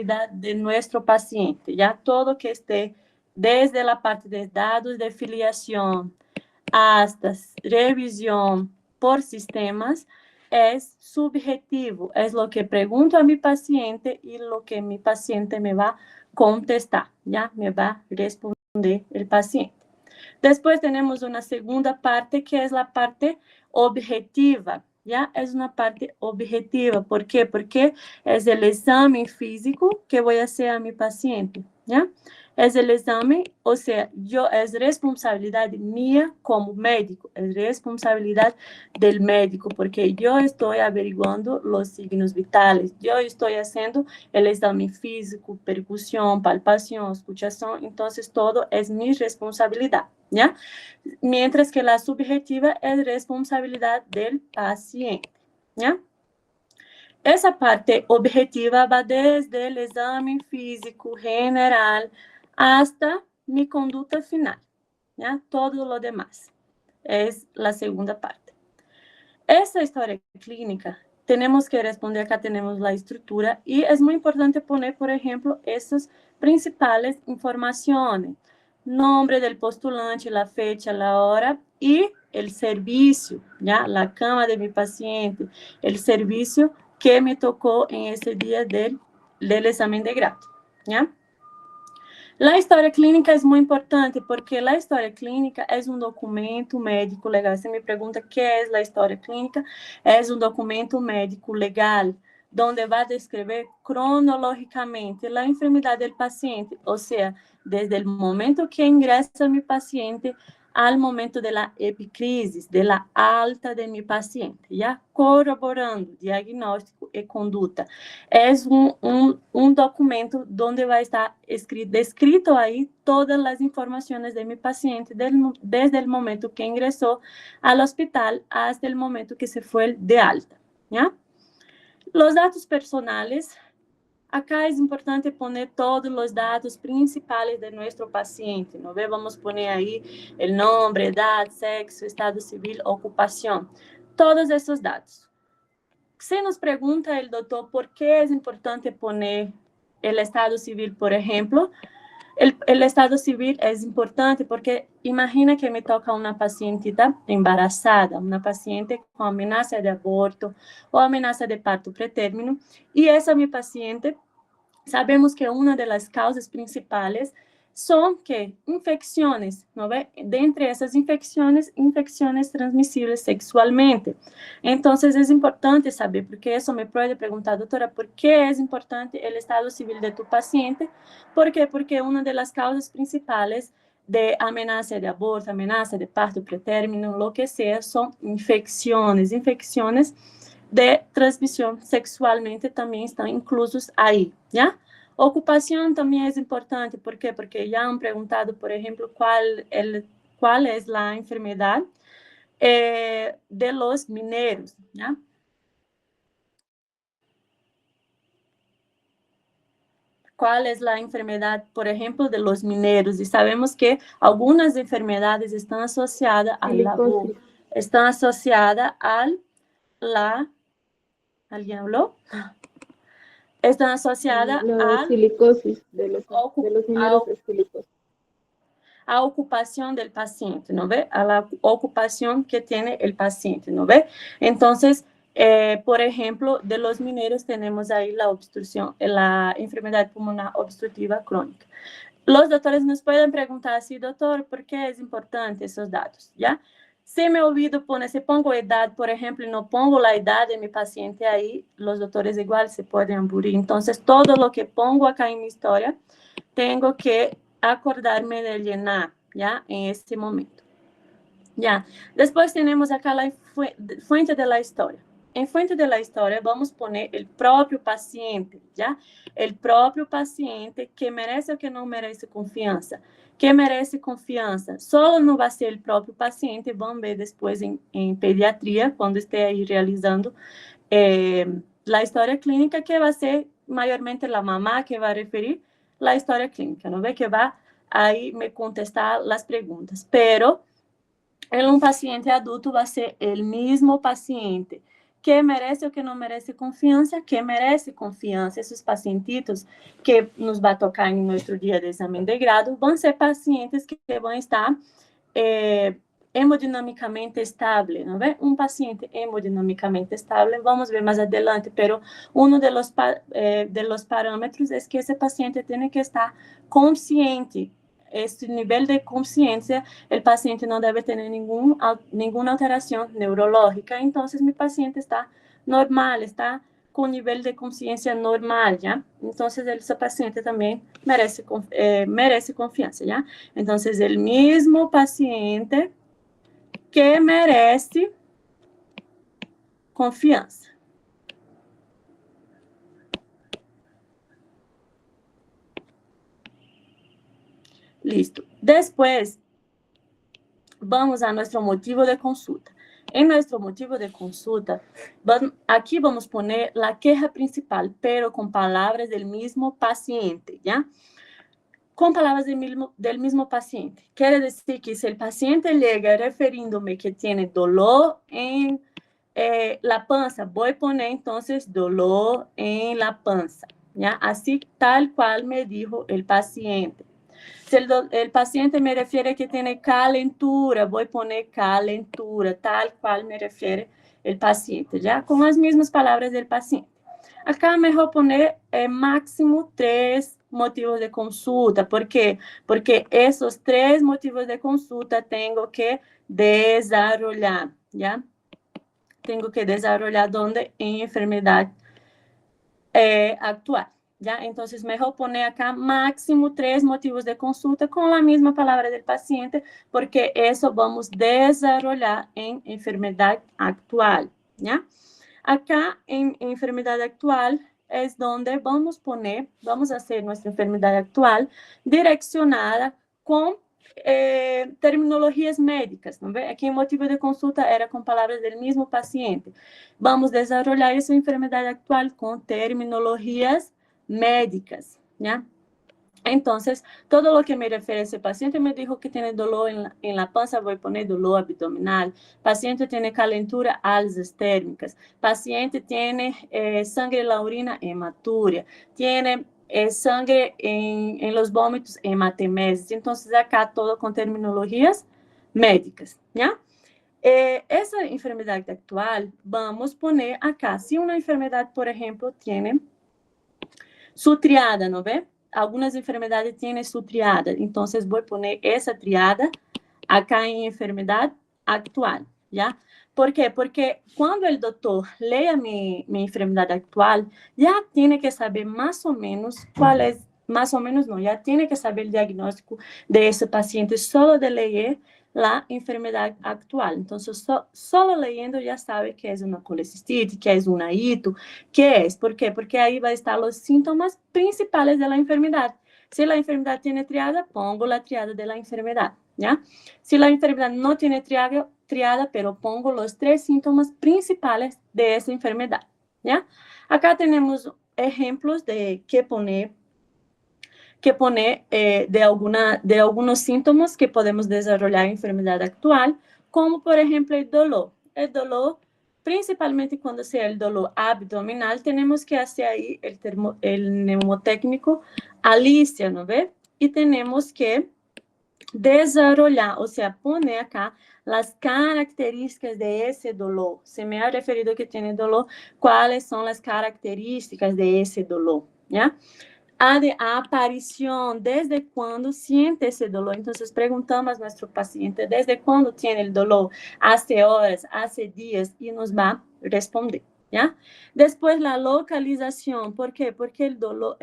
de nuestro paciente, ya todo que esté desde la parte de datos de filiación hasta revisión por sistemas, es subjetivo, es lo que pregunto a mi paciente y lo que mi paciente me va a contestar, ya me va a responder el paciente. Después tenemos una segunda parte que es la parte objetiva, ¿ya? Es una parte objetiva. ¿Por qué? Porque es el examen físico que voy a hacer a mi paciente, ¿ya? Es el examen, o sea, es responsabilidad mía como médico, es responsabilidad del médico, porque yo estoy averiguando los signos vitales, yo estoy haciendo el examen físico, percusión, palpación, escuchación, entonces todo es mi responsabilidad, ¿ya? Mientras que la subjetiva es responsabilidad del paciente, ¿ya? Esa parte objetiva va desde el examen físico general hasta mi conducta final, ¿ya? Todo lo demás es la segunda parte. Esa historia clínica, tenemos que responder, acá tenemos la estructura y es muy importante poner, por ejemplo, esas principales informaciones. Nombre del postulante, la fecha, la hora y el servicio, ¿ya? La cama de mi paciente, el servicio que me tocó en ese día del examen de grado, ¿ya? La história clínica é muito importante porque a história clínica é um documento médico legal. Você me pergunta o que é a história clínica? É um documento médico legal, onde vai descrever cronológicamente a enfermidade do paciente, ou seja, desde o momento que ingressa meu paciente al momento de la epicrisis, de la alta de mi paciente, ya corroborando diagnóstico y conducta. Es un documento donde va a estar descrito ahí todas las informaciones de mi paciente desde el momento que ingresó al hospital hasta el momento que se fue de alta, ¿ya? Los datos personales. Acá é importante poner todos os dados principais de nosso paciente, ¿no? Vamos poner aí o nome, idade, sexo, estado civil, ocupação, todos esses dados. Se nos pergunta o doutor por que é importante poner o estado civil, por exemplo, o estado civil é importante porque imagina que me toca uma pacientita embarazada, uma paciente com ameaça de aborto ou ameaça de parto pretérmino, e essa minha paciente, sabemos que uma das causas principais são que infecções, não é? Dentre essas infecções transmissíveis sexualmente. Então, é importante saber, porque isso me pode perguntar, doutora, por que é importante o estado civil de tu paciente? ¿Por quê? Porque uma das causas principais de ameaça de aborto, ameaça de parto pretérmino, lo que seja, são infecções de transmissão sexualmente também estão inclusos aí, ¿ya? Ocupação também é importante, ¿por quê? Porque já han perguntado, por exemplo, qual é a enfermidade de los mineiros, ¿ya? Qual é a enfermidade, por exemplo, de los mineiros? E sabemos que algumas enfermidades estão associadas ao labor, estão associadas ¿alguien habló? Están asociadas a silicosis de los mineros es silicosis. A ocupación del paciente, ¿no ve? A la ocupación que tiene el paciente, ¿no ve? Entonces, por ejemplo, de los mineros tenemos ahí la obstrucción, la enfermedad pulmonar obstructiva crónica. Los doctores nos pueden preguntar así, doctor, ¿por qué es importante esos datos? ¿Ya? Si me olvido poner, si pongo edad, por ejemplo, y no pongo la edad de mi paciente ahí, los doctores igual se pueden aburrir. Entonces, todo lo que pongo acá en mi historia, tengo que acordarme de llenar, ¿ya? En este momento. ¿Ya? Después tenemos acá la fuente de la historia. En fuente de la historia vamos a poner el propio paciente, ¿ya? El propio paciente que merece o que não merece confiança. Que merece confiança. Solo não vai ser el propio paciente, vamos ver después en pediatría, cuando esté ahí realizando la historia clínica, que va a ser mayormente la mamá que va a referir la historia clínica, ¿no ve? Que va ahí me contestar las preguntas. Pero en un paciente adulto va a ser el mismo paciente que merece ou que não merece confiança, que merece confiança. Esses pacientitos que nos vai tocar em nosso dia de exame de grado vão ser pacientes que vão estar hemodinamicamente estável, ¿no ve? Un paciente hemodinamicamente estable, vamos a ver más adelante, pero uno de los parámetros es que ese paciente tiene que estar consciente. Este nivel de conciencia, el paciente no debe tener ninguna alteración neurológica, entonces mi paciente está normal, está con nivel de conciencia normal, ¿ya? Entonces, ese paciente también merece confianza, ¿ya? Entonces, el mismo paciente que merece confianza. Listo. Después, vamos a nuestro motivo de consulta. En nuestro motivo de consulta, aquí vamos a poner la queja principal, pero con palabras del mismo paciente, ¿ya? Con palabras del mismo paciente. Quiere decir que si el paciente llega refiriéndome que tiene dolor en la panza, voy a poner entonces dolor en la panza, ¿ya? Así tal cual me dijo el paciente. Si el paciente me refiere que tiene calentura, voy a poner calentura, tal cual me refiere el paciente, ¿ya? Con las mismas palabras del paciente. Acá mejor poner máximo 3 motivos de consulta. ¿Por qué? Porque esos 3 motivos de consulta tengo que desarrollar, ¿ya? Tengo que desarrollar donde en enfermedad actual. ¿Ya? Entonces, mejor poner acá máximo 3 motivos de consulta con la misma palabra del paciente, porque eso vamos a desarrollar en enfermedad actual, ¿ya? Acá en enfermedad actual es donde vamos a hacer nuestra enfermedad actual direccionada con terminologías médicas, ¿no ve? Aquí el motivo de consulta era con palabras del mismo paciente. Vamos a desarrollar esa enfermedad actual con terminologías médicas, ¿ya? Entonces, todo lo que me refiere a ese paciente me dijo que tiene dolor en la panza, voy a poner dolor abdominal. Paciente tiene calentura, alzas térmicas. Paciente tiene sangre en la orina, hematuria. Tiene sangre en los vómitos, hematemesis. Entonces, acá todo con terminologías médicas, ¿ya? Esa enfermedad actual, vamos a poner acá. Si una enfermedad, por ejemplo, tiene su triada, ¿no ve? Algunas enfermedades tienen su triada, entonces voy a poner esa triada acá en enfermedad actual, ¿ya? ¿Por qué? Porque cuando el doctor lea mi enfermedad actual, ya tiene que saber más o menos cuál es, más o menos no, ya tiene que saber el diagnóstico de ese paciente solo de leer la enfermedad actual. Entonces, solo leyendo ya sabe que es una colecistitis, que es una hito, ¿qué es? ¿Por qué? Porque ahí va a estar los síntomas principales de la enfermedad. Si la enfermedad tiene triada, pongo la triada de la enfermedad, ¿ya? Si la enfermedad no tiene triada, pero pongo los 3 síntomas principales de esa enfermedad, ¿ya? Acá tenemos ejemplos de qué poner de algunos síntomas que podemos desarrollar en enfermedad actual, como por ejemplo el dolor. El dolor, principalmente cuando sea el dolor abdominal, tenemos que hacer ahí el neumotécnico Alicia, ¿no ve? Y tenemos que desarrollar, o sea, poner acá las características de ese dolor. Se me ha referido que tiene dolor, ¿cuáles son las características de ese dolor? ¿Ya? A aparición, desde cuándo siente ese dolor. Entonces preguntamos a nuestro paciente, ¿desde cuándo tiene el dolor? Hace horas, hace días, y nos va a responder, ¿ya? Después la localización, ¿por qué? Porque el dolor,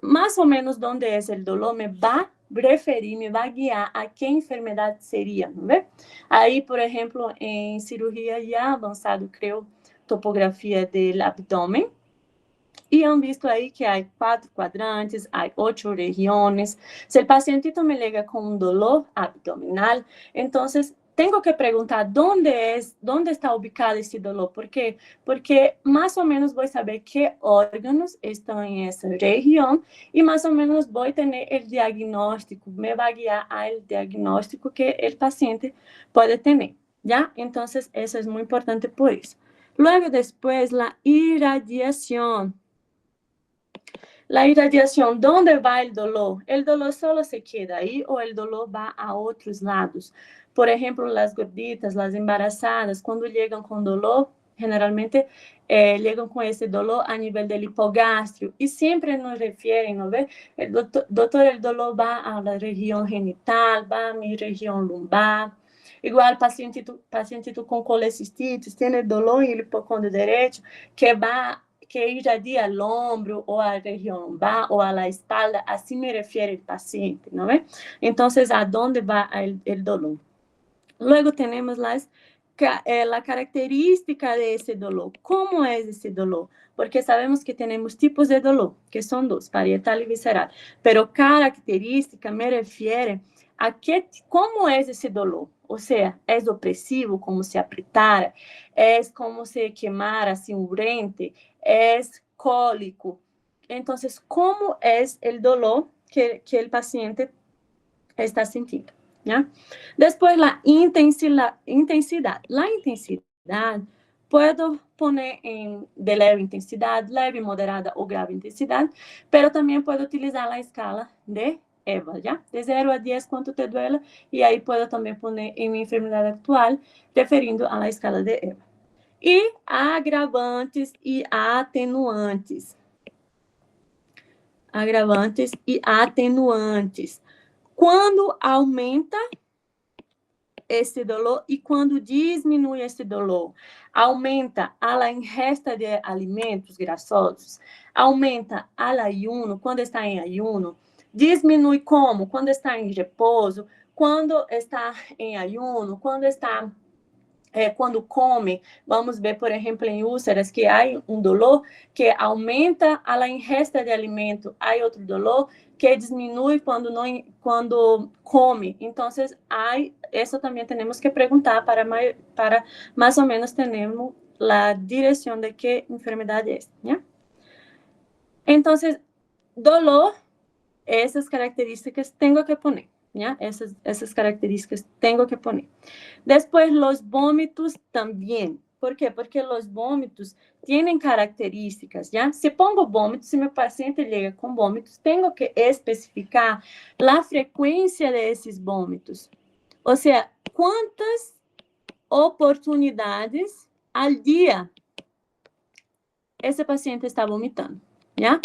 más o menos dónde es el dolor, me va a referir, me va a guiar a qué enfermedad sería, ¿no ve? Ahí, por ejemplo, en cirugía ya avanzado, creo, topografía del abdomen, y han visto ahí que hay 4 cuadrantes, hay 8 regiones. Si el pacientito me llega con un dolor abdominal, entonces tengo que preguntar dónde está ubicado ese dolor. ¿Por qué? Porque más o menos voy a saber qué órganos están en esa región y más o menos voy a tener el diagnóstico, me va a guiar al diagnóstico que el paciente puede tener, ¿ya? Entonces, eso es muy importante por eso. Luego, después, la irradiación. La irradiación, ¿dónde va el dolor? ¿El dolor solo se queda ahí o el dolor va a otros lados? Por ejemplo, las gorditas, las embarazadas, cuando llegan con dolor, generalmente llegan con ese dolor a nivel del hipogastrio y siempre nos refieren, ¿no ve? El doctor, el dolor va a la región genital, va a mi región lumbar. Igual paciente con colecistitis tiene dolor en el hipocondrio derecho que irradia al hombro o a la región lumbar o a la espalda, así me refiere el paciente, ¿no ve? Entonces, ¿a dónde va el dolor? Luego tenemos la característica de ese dolor. ¿Cómo es ese dolor? Porque sabemos que tenemos tipos de dolor, que son dos, parietal y visceral. Pero característica me refiere a cómo es ese dolor. O sea, es opresivo, como se apretara, es como se quemara, así urente, es cólico. Entonces, ¿cómo es el dolor que el paciente está sintiendo? ¿Ya? Después, la intensidad. La intensidad puedo poner de leve intensidad, leve, moderada o grave intensidad, pero también puedo utilizar la escala de EVA, ¿ya? De 0 a 10, cuánto te duele, y ahí puedo también poner en mi enfermedad actual, referindo a la escala de EVA. Y agravantes y atenuantes. Agravantes e atenuantes. Quando aumenta esse dolor e quando diminui esse dolor? Aumenta a ingesta de alimentos grasosos, aumenta al ayuno, quando está em ayuno, diminui como? Quando está em repouso, quando está em ayuno, quando come, vamos ver, por exemplo, em úlceras, que há dolor que aumenta a ingesta de alimento, há outro dolor que diminui quando come. Então, isso também temos que perguntar para mais ou menos termos a direção de que enfermidade é, né? Então, dolor, essas características tenho que poner, ¿ya? Esas características tengo que poner. Después, los vómitos también. ¿Por qué? Porque los vómitos tienen características, ¿ya? Si pongo vómitos, si mi paciente llega con vómitos, tengo que especificar la frecuencia de esos vómitos. O sea, ¿cuántas oportunidades al día ese paciente está vomitando, ¿ya?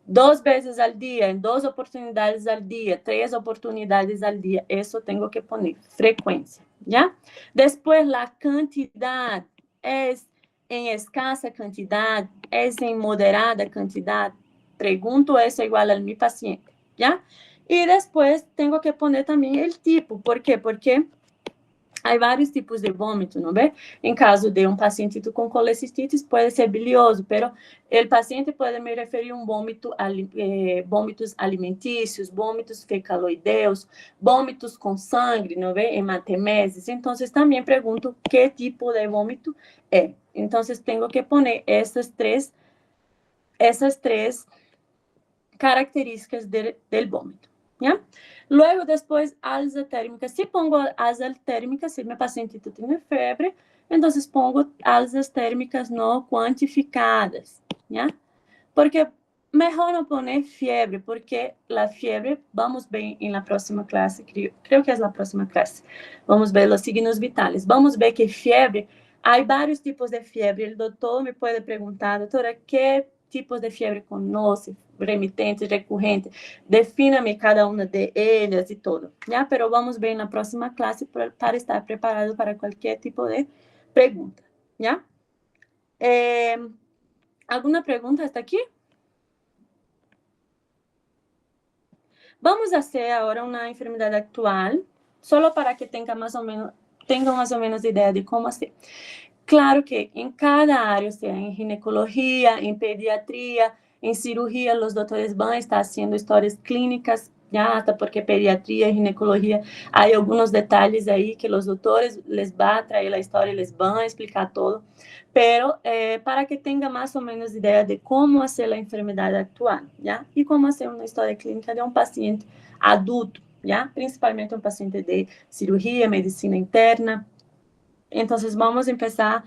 2 veces al día, en 2 oportunidades al día, 3 oportunidades al día, eso tengo que poner, frecuencia, ¿ya? Después, la cantidad, ¿es en escasa cantidad? ¿Es en moderada cantidad? Pregunto eso igual a mi paciente, ¿ya? Y después tengo que poner también el tipo, ¿por qué? Porque há vários tipos de vômito, não é? Em caso de paciente com colecistitis, pode ser bilioso, pero o paciente pode me referir a vômitos alimentícios, vômitos fecaloideus, vômitos com sangue, não é? Hematemeses. Então, também pergunto que tipo de vômito é. Então, tenho que poner essas três características del vômito. ¿Ya? Luego, después, alza térmica. Si pongo alza térmica, si mi paciente tiene fiebre, entonces pongo alzas térmicas no cuantificadas, ¿ya? Porque mejor no poner fiebre, porque la fiebre, vamos ver en la próxima clase, creo que es la próxima clase, vamos ver los signos vitales. Vamos ver que fiebre, hay varios tipos de fiebre. El doctor me puede preguntar, doctora, ¿qué tipos de fiebre conoce? Remitente, recurrente, defina-me cada uma de elas e todo, ¿ya? Pero vamos ver na próxima classe para estar preparado para qualquer tipo de pergunta, ¿ya? ¿Alguna pergunta hasta aqui? Vamos fazer agora uma enfermidade atual, só para que tenham mais ou menos ideia de como ser. Claro que em cada área, seja em ginecologia, em pediatria, em cirurgia, os doutores vão estar fazendo histórias clínicas, já, até porque pediatria e ginecologia, há alguns detalhes aí que os doutores les vão trazer a história, les vão explicar todo, pero para que tenha mais ou menos ideia de como ser a enfermidade atual, já, e como ser uma história clínica de paciente adulto, já, principalmente paciente de cirurgia, medicina interna, Entonces, vamos a empezar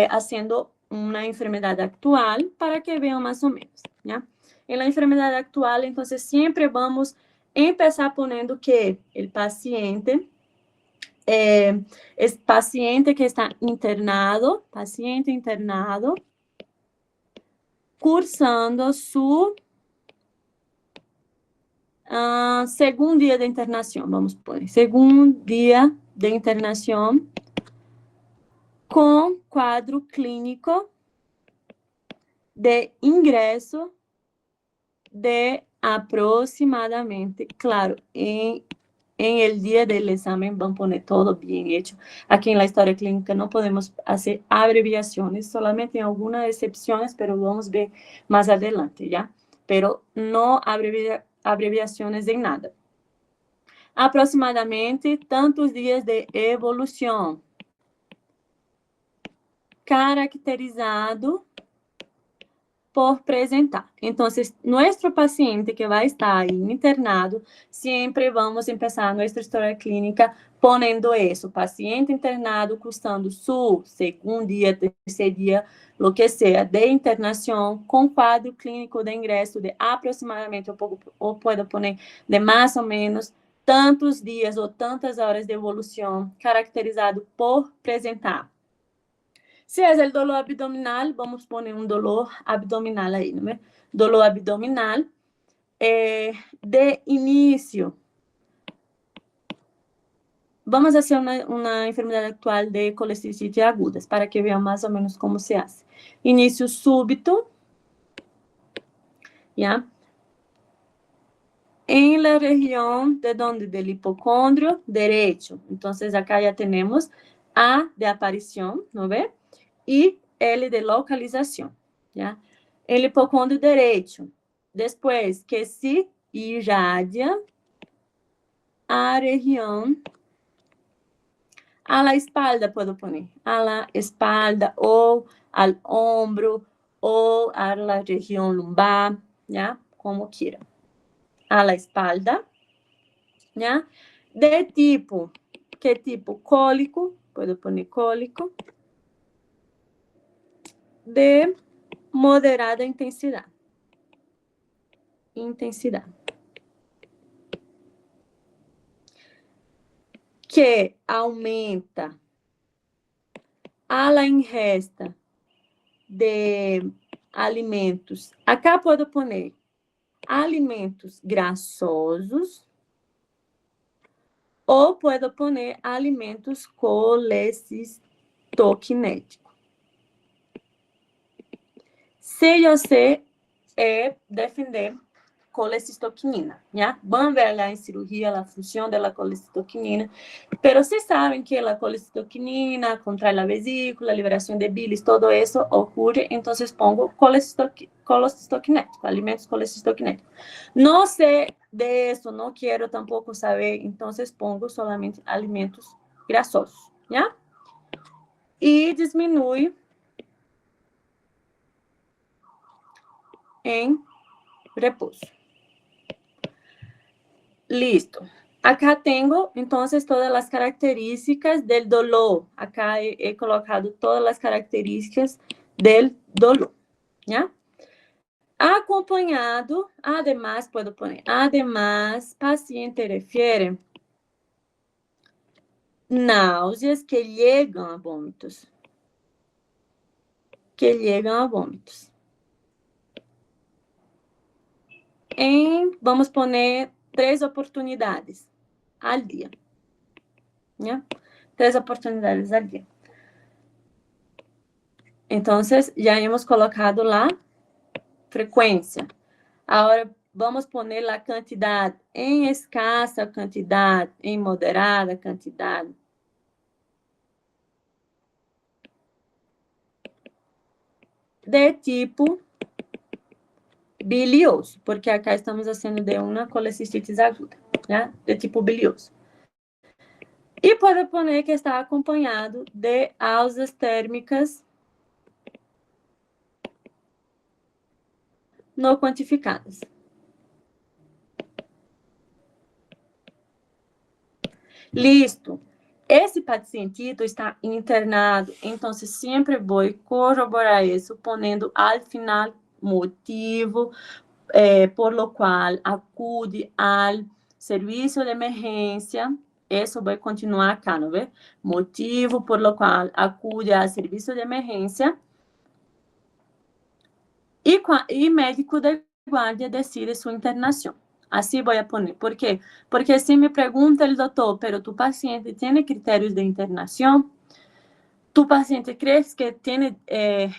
haciendo una enfermedad actual para que vean más o menos, ¿ya? En la enfermedad actual, entonces, siempre vamos a empezar poniendo que el paciente es paciente que está internado, paciente internado, cursando su segundo día de internación, vamos a poner, segundo día de internación, com quadro clínico de ingresso de aproximadamente, claro, en el día del examen van a poner todo bien hecho. Aquí en la historia clínica no podemos hacer abreviaciones, solamente en algunas excepciones, pero vamos a ver más adelante, ¿ya? Pero no abreviaciones en nada. Aproximadamente tantos días de evolución, caracterizado por presentar. Entonces, nuestro paciente que vai estar aí internado, sempre vamos começar nossa história clínica ponendo isso, paciente internado cursando su segundo dia, terceiro dia, lo que sea, de internação, com quadro clínico de ingresso de aproximadamente, ou pode poner de mais ou menos, tantos dias ou tantas horas de evolução, caracterizado por presentar. Se é o dolor abdominal, vamos poner um dolor abdominal aí, não é? Dolor abdominal de início. Vamos fazer uma enfermidade actual de colecistite agudas, para que vejam mais ou menos como se faz. Início súbito, ¿ya? En la región de donde del hipocondrio derecho. Entonces, acá ya tenemos A de aparición, ¿no ve? Y L de localización, ¿ya? El hipocondrio derecho. Después, que se irradia a región a la espalda, puedo poner, a la espalda o al hombro o a la región lumbar, ¿ya? Como quieran. A la espalda, ¿ya? De tipo, ¿qué tipo? Cólico, puedo poner cólico, de moderada intensidad. Intensidad. Que aumenta a la ingesta de alimentos. Acá puedo poner alimentos grasosos ou puedo poner alimentos colecistoquinéticos. Se eu sei defender colecistoquinina, ¿ya? Van a ver en cirugía la función de la colecistoquinina, pero se saben que la colecistoquinina contrae la vesícula, liberación de bilis, todo eso ocurre, entonces pongo colecistoquinético, alimentos colecistoquinéticos. No sé de eso, no quiero tampoco saber, entonces pongo solamente alimentos grasosos, ¿ya? Y disminuye en reposo. Listo. Acá tengo, entonces, todas las características del dolor. Acá he colocado todas las características del dolor, ¿ya? Acompañado, además, puedo poner, además, paciente refiere náuseas que llegan a vómitos. Que llegan a vómitos. Vamos poner 3 oportunidades al día. ¿Ya? 3 oportunidades al día. Entonces, ya hemos colocado la frecuencia. Ahora, vamos poner la cantidad en escasa cantidad, en moderada cantidad. De tipo bilioso, porque acá estamos haciendo de una colecistitis aguda, ¿ya? De tipo bilioso. E pode poner que está acompanhado de alças térmicas não quantificadas. Listo. esse pacientito está internado, então sempre vou corroborar isso, ponendo ao final motivo por lo qual acude ao serviço de emergência. Isso vai continuar acá, não vê? Motivo por lo qual acude ao serviço de emergência e médico de guarda decide sua internação. Assim vou poner. ¿Por quê? Porque se me pergunta o doutor, pero tu paciente tem critérios de internação? Tu paciente crees que tem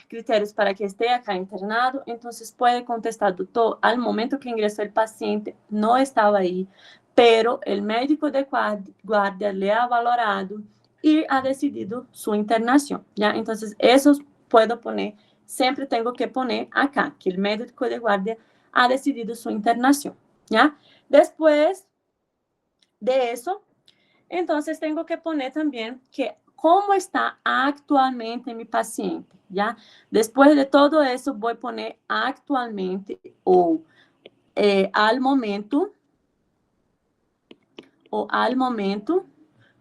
critérios para que esteja acá internado? Então, pode contestar, doutor, al momento que ingressou o paciente, não estava aí, pero o médico de guarda le ha valorado e ha decidido sua internação. ¿Ya? Então, isso puedo poner, sempre tenho que poner acá, que o médico de guarda ha decidido sua internação. ¿Ya? Después de eso, entonces tengo que poner también que cómo está actualmente mi paciente, ¿ya? Después de todo eso, voy a poner actualmente o al momento,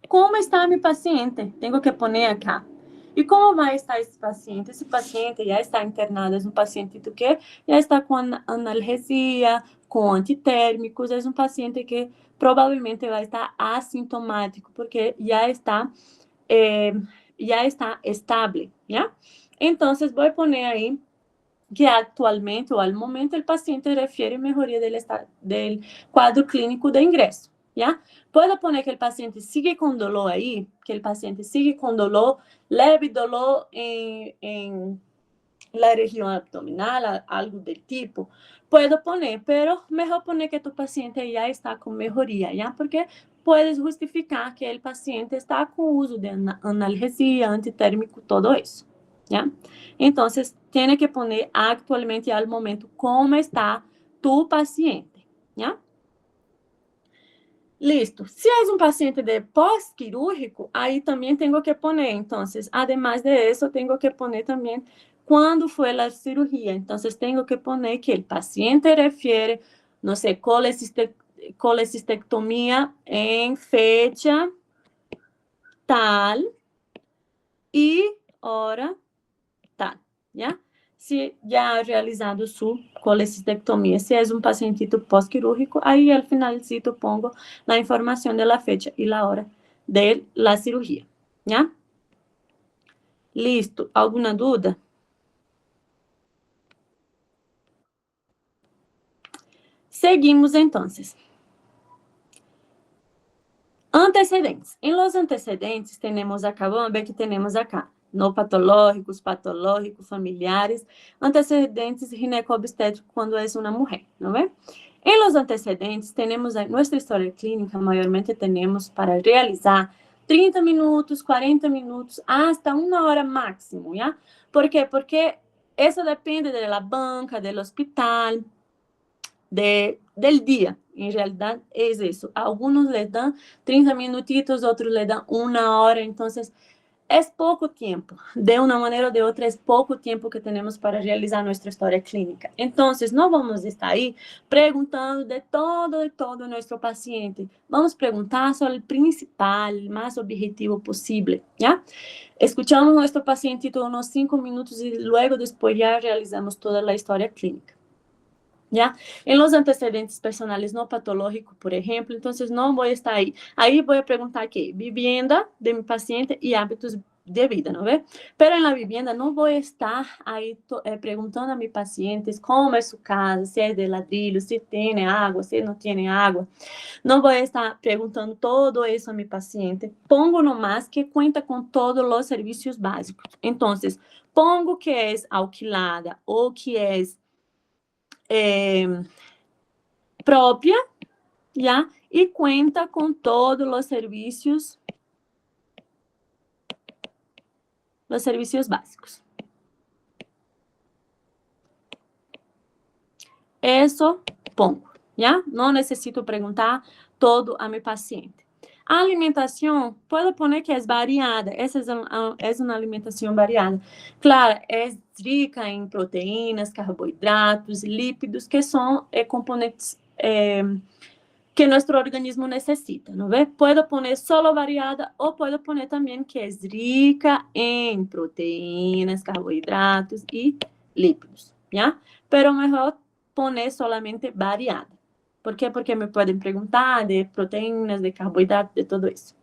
¿cómo está mi paciente? Tengo que poner acá. E como vai estar esse paciente? Esse paciente já está internado, é um paciente que já está com analgesia, com antitérmicos, é um paciente que provavelmente vai estar assintomático, porque já está estable, ¿ya? Então, vou poner aí que atualmente ou al momento o paciente refere melhoria del quadro clínico de ingresso, ¿ya? Puedo poner que o paciente sigue com dolor aí, que o paciente sigue com dolor, leve dolor em la região abdominal, algo do tipo. Puedo poner, pero mejor poner que tu paciente já está com melhoria, ¿ya? Porque puedes justificar que o paciente está com uso de analgesia, antitérmico, todo isso, ¿ya? Então, tem que poner actualmente al momento como está tu paciente, ¿ya? Listo. Se é um paciente de pós-quirúrgico, aí também tenho que poner. Então, además de isso, tenho que poner também quando foi a cirurgia. Então, tenho que poner que o paciente refere, não sei, colecistectomia em fecha tal e hora tal, ¿ya? Se já ha realizado sua colecistectomia, se é um pacientito pós-quirúrgico, aí al finalcito pongo a informação da fecha e a hora de la cirurgia, ¿ya? Listo. Alguma dúvida? Seguimos, então. Antecedentes. Em los antecedentes, temos acá, vamos ver que temos acá, no patológicos, patológicos, familiares, antecedentes ginecobstétricos quando é uma mulher, não é? Em los antecedentes, temos a nossa história clínica, maiormente temos para realizar 30 minutos, 40 minutos, hasta 1 hora máximo, ¿ya? ¿Por quê? Porque isso depende da banca, do hospital, del día. En realidad es eso. Algunos le dan 30 minutitos, otros le dan 1 hora. Entonces, es poco tiempo. De una manera o de otra, es poco tiempo que tenemos para realizar nuestra historia clínica. Entonces, no vamos a estar ahí preguntando de todo nuestro paciente. Vamos a preguntar sobre el principal, el más objetivo posible, ¿ya? Escuchamos nuestro pacientito unos 5 minutos y luego después ya realizamos toda la historia clínica. ¿Ya? En los antecedentes personales no patológicos, por ejemplo, entonces no voy a estar ahí. Ahí voy a preguntar qué, vivienda de mi paciente y hábitos de vida, ¿no ve? Pero en la vivienda no voy a estar ahí preguntando a mis pacientes cómo es su casa, si es de ladrillo, si tiene agua, si no tiene agua. No voy a estar preguntando todo eso a mi paciente. Pongo nomás que cuenta con todos los servicios básicos. Entonces, pongo que es alquilada o que es própria, ¿ya? Y cuenta con todos los servicios básicos. Eso pongo, ¿ya? No necesito preguntar todo a mi paciente. A alimentação, puedo poner que é variada. Essa é uma alimentação variada. Claro, é rica em proteínas, carboidratos, lípidos, que são componentes que nuestro organismo necesita, ¿no ve? Puedo poner solo variada o puedo poner también que es rica en proteínas, carbohidratos y lípidos, ¿ya? Pero mejor poner solamente variada. ¿Por qué? Porque me pueden preguntar de proteínas, de carbohidratos, de todo eso.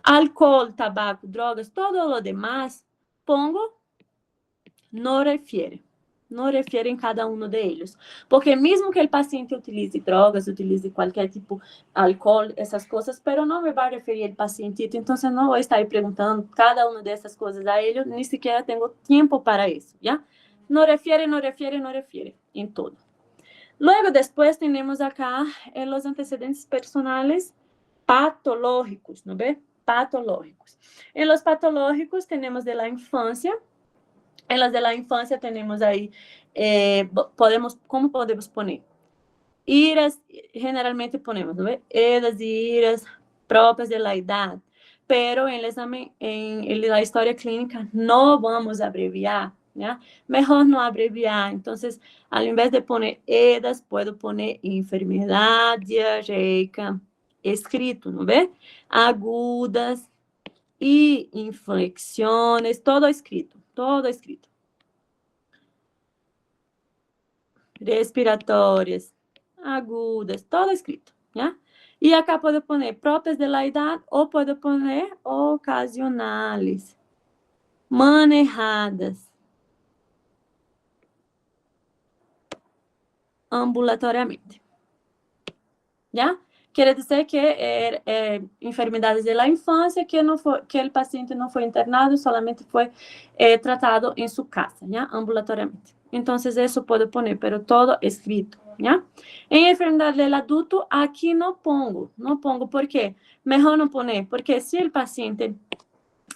Alcohol, tabaco, drogas, todo lo demás, pongo no refiere. No refiere em cada um deles. Porque mesmo que o paciente utilize drogas, utilize qualquer tipo de álcool, essas coisas, pero não me vai referir ao paciente, então não vou estar perguntando cada uma dessas coisas a ele, nem sequer tenho tempo para isso, ¿ya? No refiere, no refiere, no refiere, em todo. Luego, después, temos acá os antecedentes personales patológicos, ¿no ve? Patológicos. En los patológicos temos de la infancia. En las de la infancia tenemos ahí, ¿cómo podemos poner? Iras, generalmente ponemos, ¿no? Edas y iras propias de la edad, pero en el examen, en la historia clínica, no vamos a abreviar, ¿ya? Mejor no abreviar. Entonces, al invés de poner edas, puedo poner enfermedad diarreica, escrito, ¿no ve? Agudas y infecciones, todo escrito. Todo escrito. Respiratórias, agudas, todo escrito, ¿ya? Y acá puedo poner propias de la edad o puedo poner ocasionales, manejadas, ambulatoriamente, ¿ya? Quiere dizer que enfermedades de la infancia que el paciente no fue internado, solamente fue tratado en su casa, ¿ya? Ambulatoriamente. Entonces, eso puedo poner, pero todo escrito, ¿ya? En enfermedad del adulto, aquí no pongo, ¿por qué? Mejor no poner, porque si el paciente,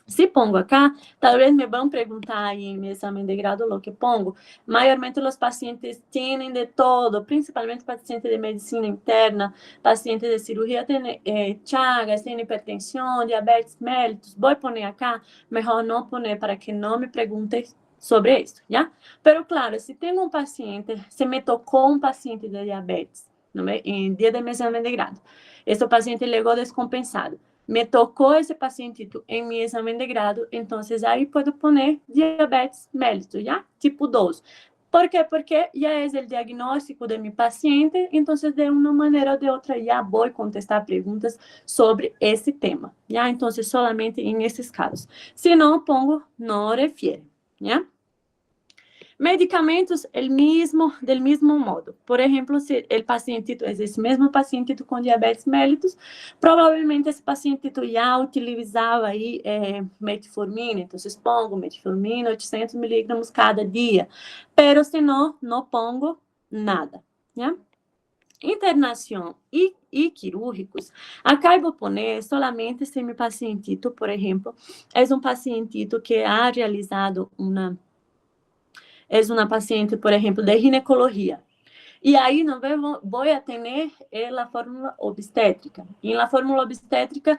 si pongo acá, tal vez me van a preguntar ahí en mi examen de grado lo que pongo. Mayormente los pacientes tienen de todo, principalmente pacientes de medicina interna, pacientes de cirugía, tienen chagas, tienen hipertensión, diabetes mellitus. Voy a poner acá, mejor no poner para que no me pregunten sobre isso, ¿ya? Pero claro, si tengo un paciente, se me tocó un paciente de diabetes, ¿no? En día de mi examen de grado, este paciente llegó descompensado, me tocó ese pacientito en mi examen de grado, entonces ahí puedo poner diabetes mellitus, ¿ya? Tipo 2. ¿Por qué? Porque ya es el diagnóstico de mi paciente, entonces de una manera o de otra ya voy a contestar preguntas sobre ese tema, ¿ya? Entonces solamente en esos casos. Si no, pongo no refiere, ¿ya? Medicamentos, del mismo modo. Por ejemplo, si el pacientito es ese mismo pacientito con diabetes mellitus, probablemente ese pacientito ya utilizaba ahí metformina, entonces pongo metformina 800 miligramos cada día, pero si no, no pongo nada, ¿ya? Internação e quirúrgicos, acá eu vou poner solamente se mi pacientito, por exemplo, é um pacientito que ha realizado es una paciente, por ejemplo, de ginecología. Y ahí no voy a tener la fórmula obstétrica. Y en la fórmula obstétrica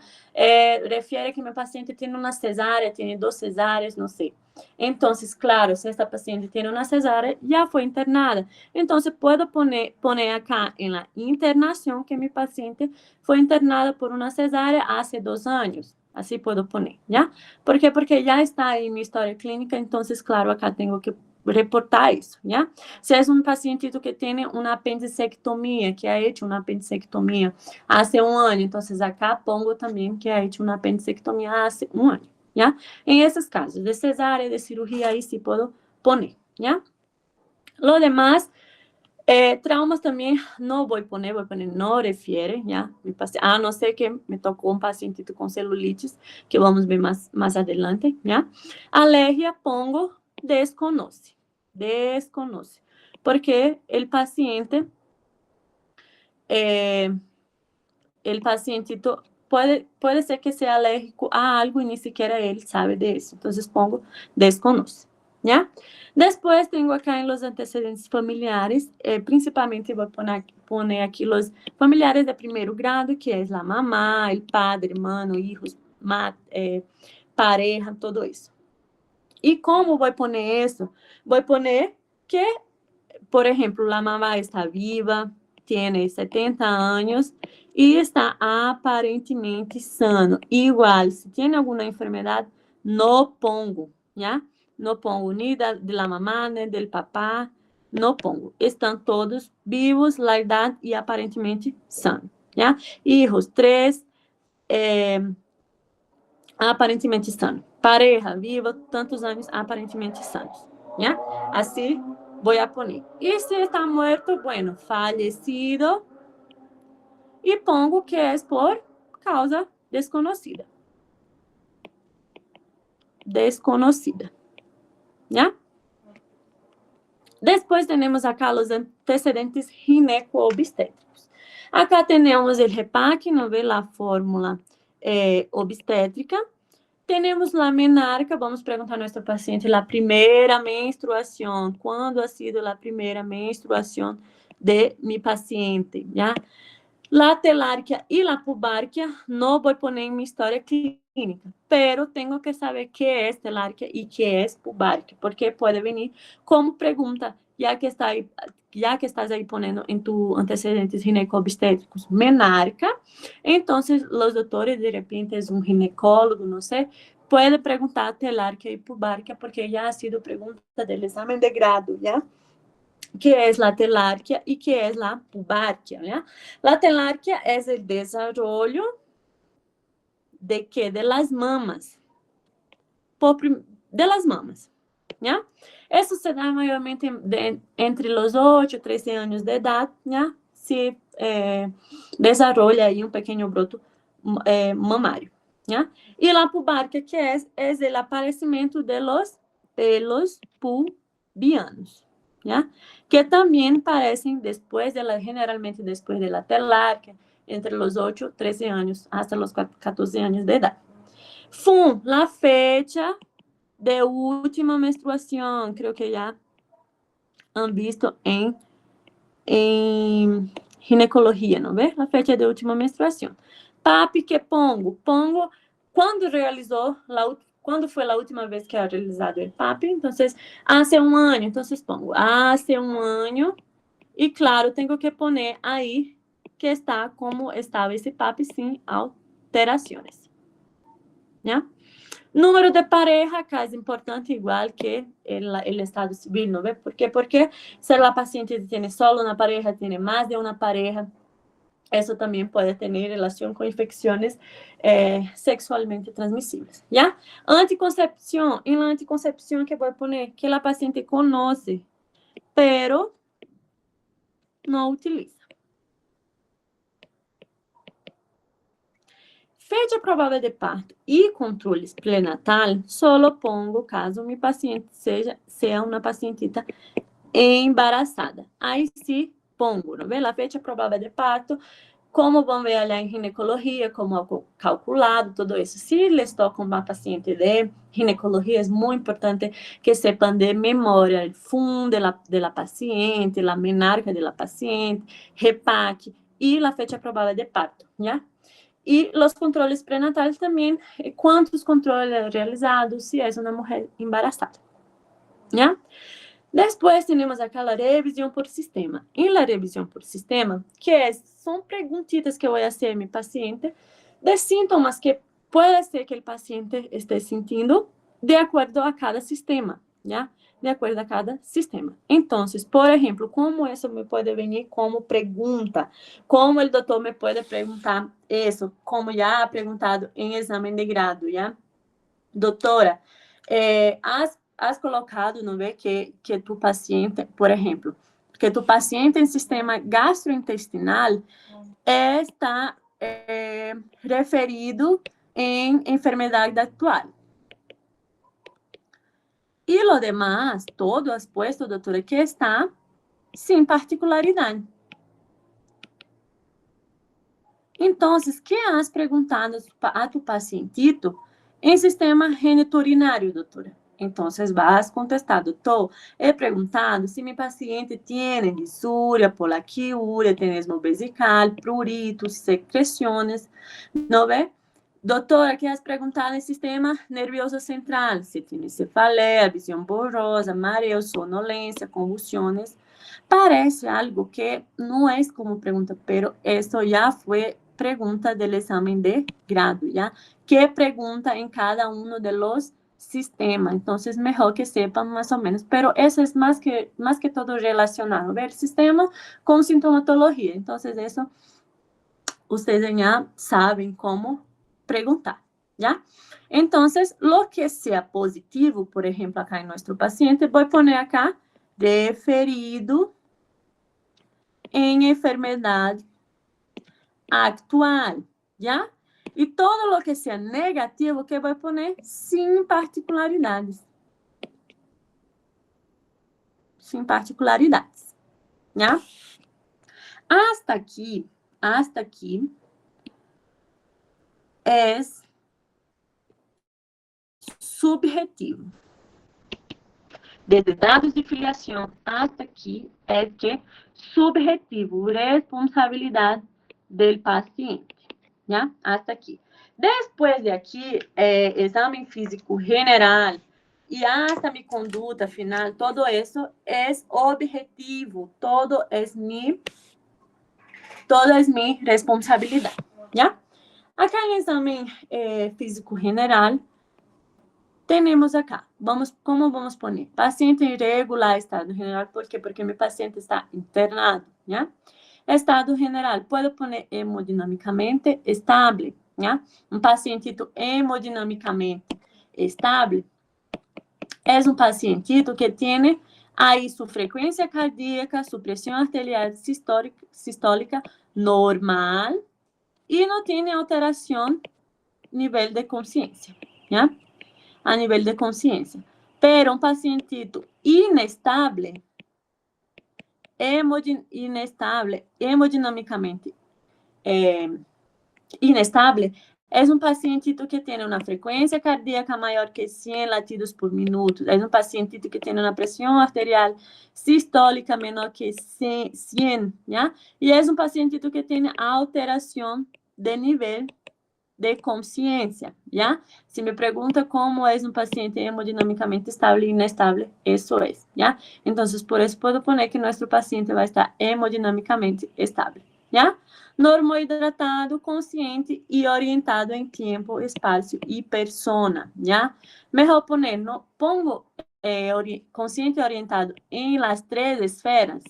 refiere que mi paciente tiene una cesárea, tiene 2 cesáreas, no sé. Entonces, claro, si esta paciente tiene una cesárea, ya fue internada. Entonces, puedo poner acá en la internación que mi paciente fue internada por una cesárea hace 2 años. Así puedo poner, ¿ya? ¿Por qué? Porque ya está en mi historia clínica, entonces, claro, acá tengo que reportar isso, ¿ya? Si es un pacientito que tiene una apendicectomía, que ha hecho una apendicectomía hace 1 año, entonces acá pongo también que ha hecho una apendicectomía hace 1 año, ¿ya? En esos casos, de cesárea, de cirugía, ahí sí puedo poner, ¿ya? Lo demás, traumas también no voy a poner no refiere, ¿ya? A no ser que me tocó un pacientito con celulitis, que vamos a ver más adelante, ¿ya? Alergia pongo desconoce, porque el pacientito puede ser que sea alérgico a algo y ni siquiera él sabe de eso, entonces pongo desconoce, ¿ya? Después tengo acá en los antecedentes familiares, principalmente voy a poner aquí los familiares de primer grado, que es la mamá, el padre, hermano, hijos, pareja, todo eso. ¿Y cómo voy a poner eso? Voy a poner que, por ejemplo, la mamá está viva, tiene 70 años y está aparentemente sano. Igual, si tiene alguna enfermedad, no pongo, ¿ya? No pongo ni de la mamá, ni del papá, no pongo. Están todos vivos, la edad y aparentemente sanos, ¿ya? Hijos, 3, aparentemente sanos. Pareja, viva tantos años, aparentemente sanos, ¿ya? Así voy a poner. Y si está muerto, bueno, fallecido. Y pongo que es por causa desconocida. Desconocida. ¿Ya? Después tenemos acá los antecedentes gineco-obstétricos. Acá tenemos el REPAC, ¿no ve? La fórmula obstétrica. Tenemos la menarca, vamos preguntar a nuestro paciente la primera menstruación. ¿Cuándo ha sido la primera menstruación de mi paciente? ¿Ya? La telarquia y la pubarquia no voy a poner en mi historia clínica, pero tengo que saber qué es telarquia y qué es pubarquia, porque puede venir como pregunta, ya que estás ahí poniendo en tus antecedentes gineco-obstétricos menarca. Entonces, los doctores, de repente, es un ginecólogo, no sé, puede preguntar telarquia y pubarquia, porque ya ha sido pregunta del examen de grado, ¿ya? Que es la telarquia y que es la pubarquia, ¿ya? La telarquia es el desarrollo de qué? De las mamas. De las mamas, ¿ya? Eso se da mayormente entre los 8 y 13 años de edad, ¿ya? Se desarrolla ahí un pequeño broto mamario, ¿ya? Y la pubarquia, que es el aparecimiento de los pelos pubianos, ¿ya? Que también parecen generalmente después de la telarquia, entre los 8 y 13 años hasta los 14 años de edad. La fecha de última menstruación, creo que ya han visto en ginecología, ¿no ves? La fecha de última menstruación. PAP, ¿qué pongo? Pongo cuando fue la última vez que ha realizado el PAP. Entonces, hace un año. Entonces, pongo hace un año. Y claro, tengo que poner ahí que está como estaba ese PAP sin alteraciones. ¿Ya? Número de pareja, acá es importante igual que el estado civil, ¿no ve? ¿Por qué? Porque si la paciente tiene solo una pareja, tiene más de una pareja, eso también puede tener relación con infecciones sexualmente transmisibles, ¿ya? Anticoncepción, en la anticoncepción que voy a poner que la paciente conoce, pero no utiliza. Fecha provável de parto e controles pré-natal, solo pongo caso mi paciente seja uma pacientita embaraçada. Aí sim, pongo, não vê? A fecha provável de parto, como vão ver ali em ginecologia, como calculado, tudo isso. Se les toca uma paciente de ginecologia, é muito importante que sepan de memória o FUN de la paciente, a menarca de la paciente, REPAC e a fecha provável de parto, já? E os controles pré-natais também, quantos controles realizados, se é uma mulher embaraçada. ¿Ya? Después tenemos acá la revisión por sistema. En la revisión por sistema, son preguntitas que voy a hacer a mi paciente de síntomas que puede ser que el paciente esté sintiendo de acuerdo a cada sistema, ¿ya? De acuerdo a cada sistema. Entonces, por ejemplo, ¿cómo eso me puede venir como pregunta? ¿Cómo el doctor me puede preguntar eso? Como ya ha preguntado en examen de grado, ¿ya? Doctora, has colocado, não vê, que tu paciente, por exemplo, que tu paciente em sistema gastrointestinal está referido em enfermedade atual. E lo demás, todo has puesto, doutora, que está sem particularidade. Então, que has perguntado a tu pacientito em sistema genitourinário, doutora? Então, vas contestar, doutor, he preguntado se mi paciente tiene lisúria, polaquiúria, tenesmo vesical, pruritos, secreciones, ¿no ve? Doutora, que has perguntado em sistema nervioso central, se tiene cefaleia, visão borrosa, mareo, sonolência, convulsiones. Parece algo que no es como pregunta, pero eso ya fue pregunta del examen de grado, ¿ya? ¿Qué pregunta en cada uno de los sistemas? Entonces, mejor que sepan más o menos, pero eso es más que todo relacionado, ver sistema con sintomatología. Entonces, eso ustedes ya saben cómo preguntar, ¿ya? Entonces, lo que sea positivo, por ejemplo, acá en nuestro paciente, voy a poner acá, referido en enfermedad actual, ¿ya? Y todo lo que sea negativo, que voy a poner sin particularidades. Sin particularidades, ¿ya? Hasta aquí es subjetivo. Desde dados de filiação hasta aqui é que subjetivo, responsabilidade do paciente, ¿ya? Hasta aqui. Depois de aqui, exame físico general e hasta mi conduta final, todo isso é objetivo, todo é mi responsabilidade, ¿ya? Acá em exame físico general, temos acá, como vamos poner? Paciente irregular, estado general, ¿por quê? Porque mi paciente está internado, ¿ya? Estado general, puedo poner hemodinamicamente estable, ¿ya? Un pacientito hemodinamicamente estable es un pacientito que tiene ahí su frecuencia cardíaca, su presión arterial sistólica normal y no tiene alteración nivel de conciencia, ¿ya? A nível de consciência. Pero um pacientito inestable, hemodinamicamente inestable, é um pacientito que tem uma frequência cardíaca maior que 100 latidos por minuto, é um pacientito que tem uma pressão arterial sistólica menor que 100, ¿ya? E é um pacientito que tem alteração de nível de consciência, ¿ya? Si me pregunta cómo es un paciente hemodinamicamente estable e inestable, eso es, ¿ya? Entonces, por eso puedo poner que nuestro paciente va a estar hemodinamicamente estable, ¿ya? Normohidratado, consciente y orientado en tiempo, espacio y persona, ¿ya? Mejor poner, no pongo consciente y orientado en las 3 esferas,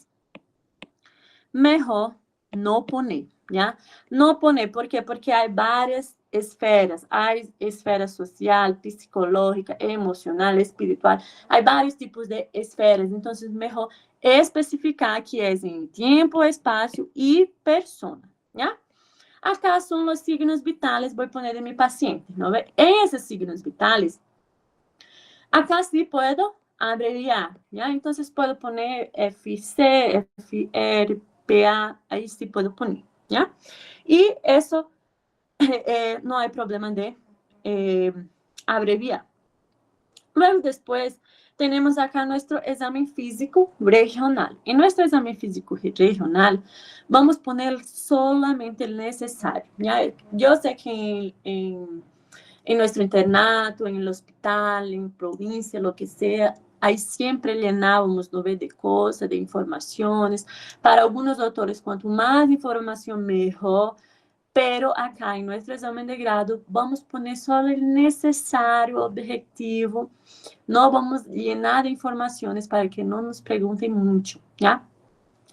mejor no poner, ¿ya? No poner, ¿por quê? Porque há várias esferas, há esfera social, psicológica, emocional, espiritual, há vários tipos de esferas, então, melhor especificar que é em tempo, espaço e persona, ¿ya? Acá são os signos vitales, vou poner de mi paciente, ¿no ve? En esses signos vitales, acá sí puedo abreviar, ¿ya? Entonces puedo poner FC, FR, PA, ahí sí puedo poner, ¿ya? Y eso no hay problema de abreviar. Luego después tenemos acá nuestro examen físico regional. En nuestro examen físico regional vamos a poner solamente el necesario, ¿ya? Yo sé que en nuestro internato, en el hospital, en provincia, lo que sea, ahí siempre llenábamos, ¿no ve? De cosas, de informaciones. Para algunos autores, cuanto más información, mejor. Pero acá en nuestro examen de grado, vamos a poner solo el necesario, objetivo. No vamos a llenar de informaciones para que no nos pregunten mucho, ¿ya?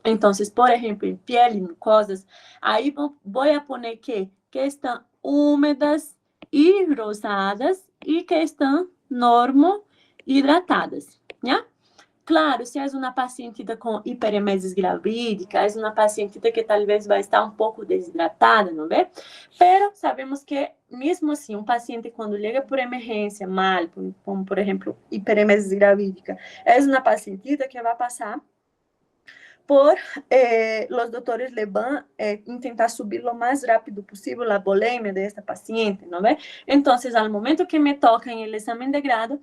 Entonces, por ejemplo, en piel y mucosas, ahí voy a poner que están húmedas y rosadas y que estão normohidratadas, ¿ya? Claro, se és uma pacientita com hiperemesis gravídica, és uma pacientita que talvez vai estar um pouco desidratada, não é? Pero sabemos que, mesmo assim, um paciente quando chega por emergência, mal, como por exemplo, hiperemesis gravídica, és uma pacientita que vai passar por os doutores Leban tentar subir o mais rápido possível a bolemia desta paciente, não é? Então, ao momento que me toca em el exame de grado,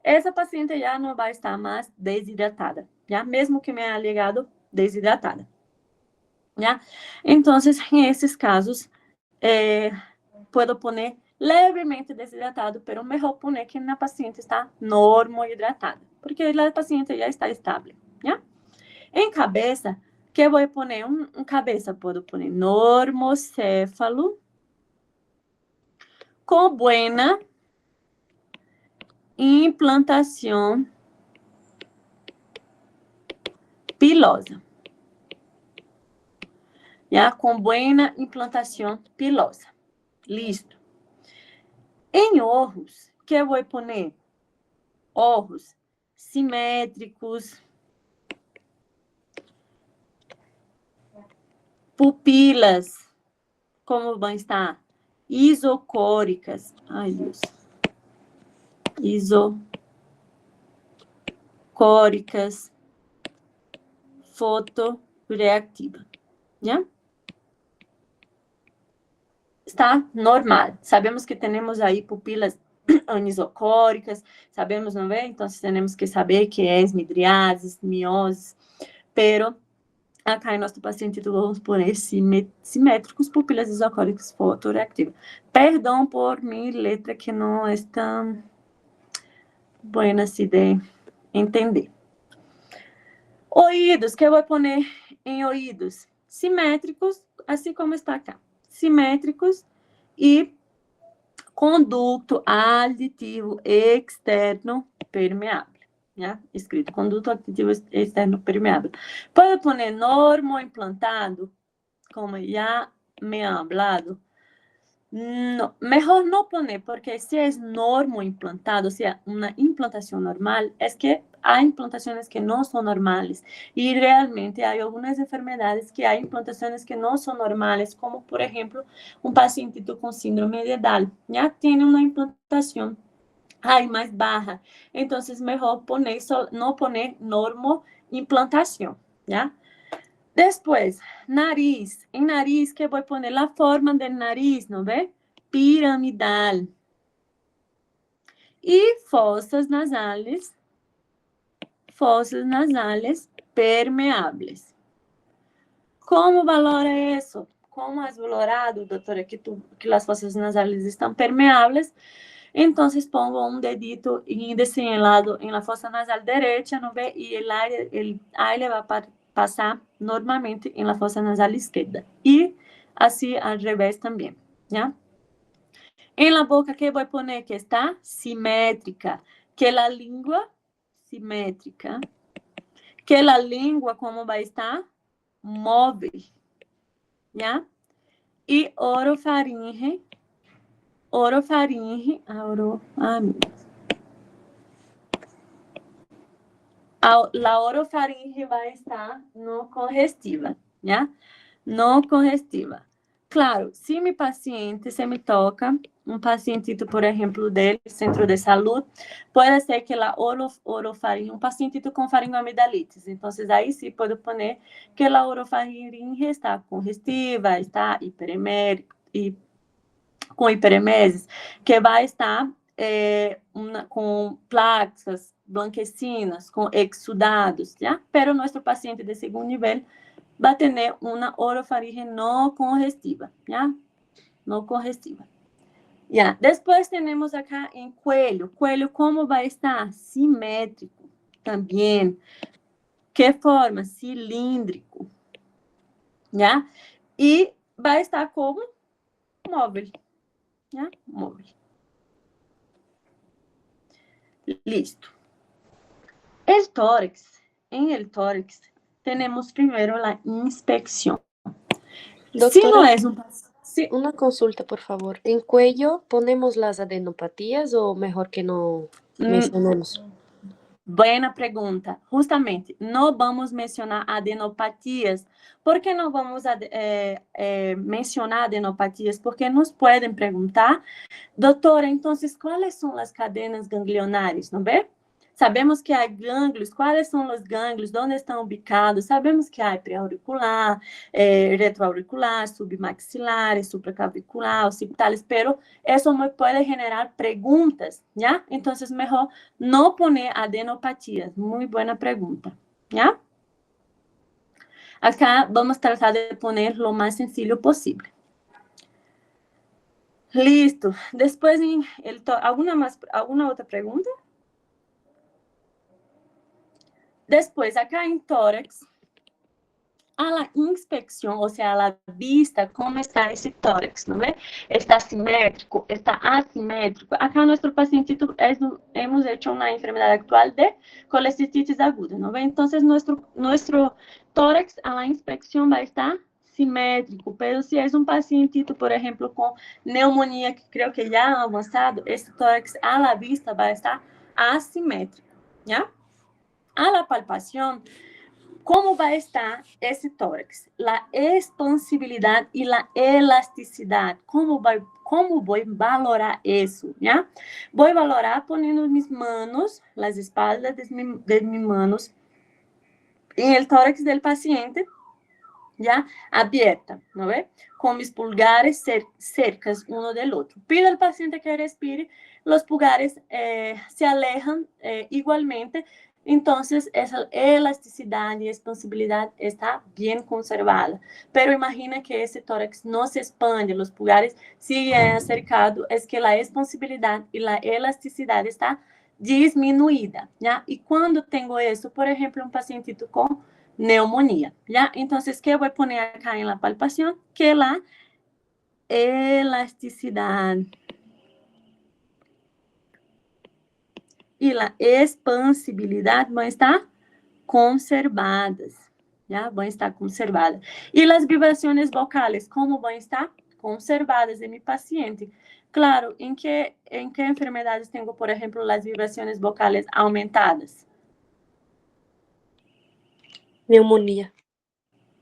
essa paciente já não vai estar mais desidratada, já mesmo que me haya llegado desidratada, já? Então, em esses casos, puedo poner levemente desidratado, pero mejor poner que a paciente está normohidratada, porque a paciente já está estável, já? Em cabeça, que vou poner cabeça, puedo poner normocéfalo com buena implantação pilosa. Já? Com buena implantação pilosa. Listo. Em ojos, que vou poner? Ojos simétricos, pupilas, como vão estar? Isocóricas. Ai, Deus. Isocóricas, fotoreactiva. Já? Está normal. Sabemos que temos aí pupilas anisocóricas, sabemos, não é? Então, temos que saber que é midriasis, mioses, pero acá em nosso paciente vamos poner simétricos, pupilas isocóricas, fotoreactiva. Perdão por minha letra que não é tão buena assim de entender. Oídos, que eu vou poner em oídos? Simétricos, assim como está acá. Simétricos e conducto aditivo externo permeável. ¿Ya? Escrito, conduto aditivo externo permeável. Puedo poner normo implantado, como ya me han hablado. No, mejor no poner, porque si es normo implantado, o sea, una implantación normal, es que hay implantaciones que no son normales y realmente hay algunas enfermedades que hay implantaciones que no son normales, como por ejemplo un paciente con síndrome de Down, ya tiene una implantación más baja, entonces mejor poner, no poner normo implantación, ¿ya? Después, nariz. En nariz, que voy a poner la forma del nariz, ¿no ve? Piramidal. Y fosas nasales permeables. ¿Cómo valora eso? ¿Cómo has valorado, doctora, que las fosas nasales están permeables? Entonces pongo un dedito índice en la fosa nasal derecha, ¿no ve? Y el aire va a pasar normalmente en la fosa nasal izquierda. Y así al revés también, ¿ya? En la boca, ¿qué voy a poner? Que está simétrica. Que la lengua, simétrica. Que la lengua, ¿cómo va a estar? Móvil, ¿ya? Y orofaringe, la orofaringe vai estar no congestiva, né? No congestiva. Claro, se me toca um paciente, por exemplo, del centro de saúde, pode ser que a orofaringe, um paciente com faringoamidalitis, então, aí sim, pode poner que a orofaringe está congestiva, está com hiperemeses, que vai estar com placas blanquecinas, com exudados, ¿ya? Pero nuestro paciente de segundo nivel va a tener una orofaringe no congestiva, ¿ya? No congestiva. Ya. Después tenemos acá en cuello. Cuello, ¿cómo va a estar? Simétrico también. ¿Qué forma? Cilíndrico, ¿ya? Y va a estar como móvil, ¿ya? Móvil. Listo. El tórax. En el tórax tenemos primero la inspección. Doctora, si no es sí. Una consulta, por favor. ¿En cuello ponemos las adenopatías o mejor que no mencionemos? Buena pregunta. Justamente, no vamos mencionar adenopatias. ¿Por qué no vamos a mencionar adenopatias? Porque nos pueden preguntar, doutora, entonces, ¿cuáles son las cadenas ganglionares? ¿No ve? Sabemos que há gânglios. Quais são os gânglios? Onde estão ubicados? Sabemos que há pré-auricular, retroauricular, submaxilar, supraclavicular, occipitales, pero eso me puede generar preguntas, ¿ya? Entonces, mejor no poner adenopatías. Muy buena pregunta, ¿ya? Acá vamos a tratar de poner lo más sencillo posible. Listo. Después, ¿alguna otra pregunta? Después, acá en tórax, a la inspección, o sea, a la vista, cómo está ese tórax, ¿no ve? Está simétrico, está asimétrico. Acá nuestro pacientito hemos hecho una enfermedad actual de colecistitis aguda, ¿no ve? Entonces, nuestro tórax a la inspección va a estar simétrico, pero si es un pacientito, por ejemplo, con neumonía, que creo que ya ha avanzado, este tórax a la vista va a estar asimétrico, ¿ya? A la palpación, ¿cómo va a estar ese tórax? La expansibilidad y la elasticidad. ¿Cómo voy a valorar eso? ¿Ya? Voy a valorar poniendo mis manos, las espaldas de mis manos en el tórax del paciente, ¿ya? Abierta, ¿no ve? Con mis pulgares cercas uno del otro. Pido al paciente que respire, los pulgares se alejan igualmente. Entonces, esa elasticidad y expansibilidad está bien conservada. Pero imagina que ese tórax no se expande, los pulgares siguen acercados, es que la expansibilidad y la elasticidad está disminuida, ¿ya? Y cuando tengo eso, por ejemplo, un pacientito con neumonía, ¿ya? Entonces, ¿qué voy a poner acá en la palpación? Que la elasticidad y la expansibilidad van a estar conservadas, ¿ya? Van a estar conservadas. Y las vibraciones vocales, ¿cómo van a estar? Conservadas en mi paciente. Claro, ¿en qué enfermedades tengo, por ejemplo, las vibraciones vocales aumentadas? Neumonía.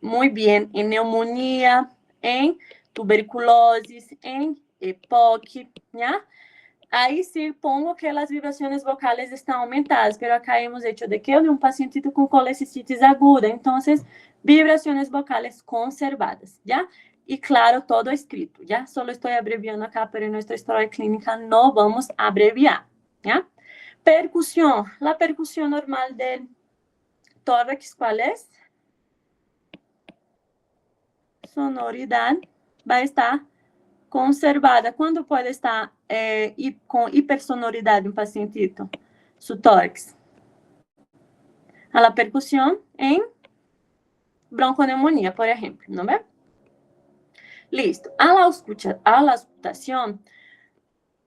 Muy bien, en neumonía, en tuberculosis, en EPOC, ¿ya? Ahí sí pongo que las vibraciones vocales están aumentadas, pero acá hemos hecho de que de un pacientito con colecistitis aguda, entonces, vibraciones vocales conservadas, ¿ya? Y claro, todo escrito, ¿ya? Solo estoy abreviando acá, pero en nuestra historia clínica no vamos a abreviar, ¿ya? Percusión, la percusión normal del tórax, ¿cuál es? Sonoridad va a estar conservada. ¿Cuándo puede estar con hipersonoridad un pacientito? Su tórax. A la percusión en bronconeumonía, por ejemplo, ¿no ve? Listo. A la auscultación,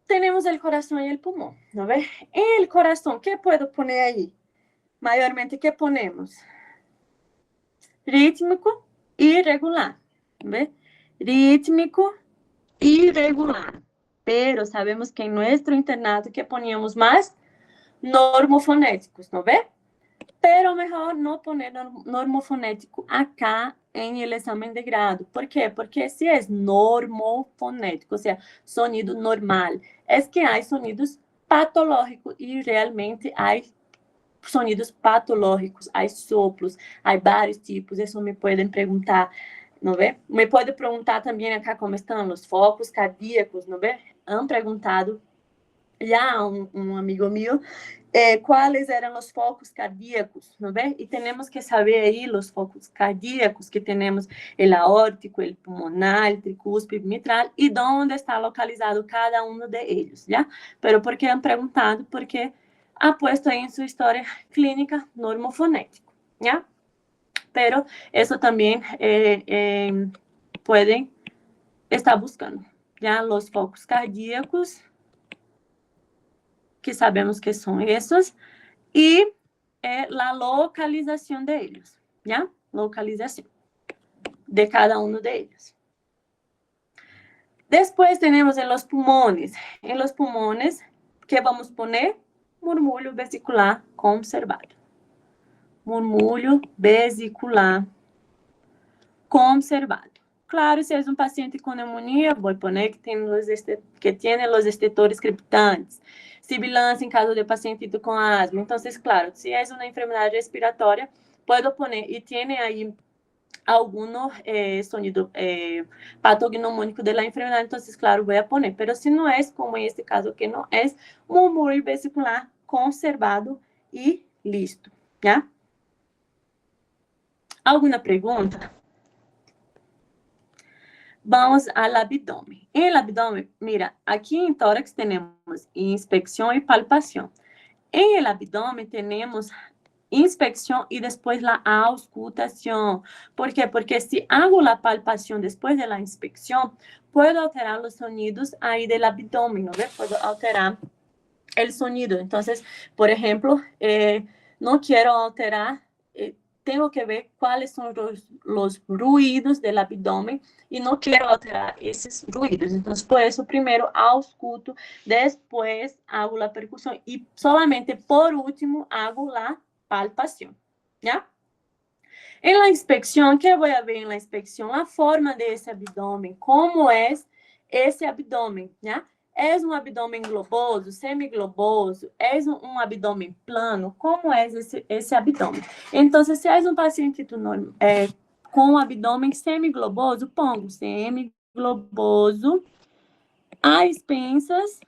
tenemos el corazón y el pulmón, ¿no ve? En el corazón, ¿qué puedo poner ahí? Mayormente, ¿qué ponemos? Rítmico y regular, ¿ve? Rítmico y regular. Pero sabemos que en nuestro internato que poníamos más normofonéticos, ¿no ve? Pero mejor no poner normofonético acá en el examen de grado. ¿Por qué? Porque si es normofonético, o sea, sonido normal, es que hay sonidos patológicos y realmente hay sonidos patológicos, hay soplos, hay varios tipos, eso me pueden preguntar, ¿no ve? Me puede preguntar también acá cómo están los focos cardíacos, ¿no ve? Han preguntado ya a un amigo mío cuáles eran los focos cardíacos, ¿no ve? Y tenemos que saber ahí los focos cardíacos que tenemos, el aórtico, el pulmonar, el tricúspide, mitral, y dónde está localizado cada uno de ellos, ¿ya? Pero ¿por qué han preguntado? Porque ha puesto ahí en su historia clínica normofonético, ¿ya? Pero eso también pueden estar buscando, ¿ya? Los focos cardíacos, que sabemos que son esos, y la localización de ellos, ¿ya? Localización de cada uno de ellos. Después tenemos en los pulmones. En los pulmones, ¿qué vamos a poner? Murmúrio vesicular conservado. Murmúrio vesicular conservado. Claro, si es un paciente con neumonía, voy a poner que tiene los estetores creptantes. Sibilancia en caso de pacientito con asma. Entonces, claro, si es una enfermedad respiratoria, puedo poner, y tiene ahí alguno sonido patognomónico de la enfermedad, entonces, claro, voy a poner. Pero si no es, como en este caso que no es, murmúrio vesicular conservado y listo, ¿ya? ¿Alguna pregunta? Vamos al abdomen. En el abdomen, mira, aquí en tórax tenemos inspección y palpación. En el abdomen tenemos inspección y después la auscultación. ¿Por qué? Porque si hago la palpación después de la inspección, puedo alterar los sonidos ahí del abdomen, ¿no ve? Puedo alterar el sonido. Entonces, por ejemplo, no quiero alterar, tengo que ver cuáles son los ruidos del abdomen y no quiero alterar esos ruidos. Entonces, por eso, primero ausculto, después hago la percusión y solamente por último hago la palpación, ¿ya? En la inspección, ¿qué voy a ver en la inspección? La forma de ese abdomen, cómo es ese abdomen, ¿ya? ¿Es un abdomen globoso, semigloboso? ¿Es un abdomen plano? ¿Cómo es ese abdomen? Entonces, si es un paciente con abdomen semigloboso, pongo semigloboso a expensas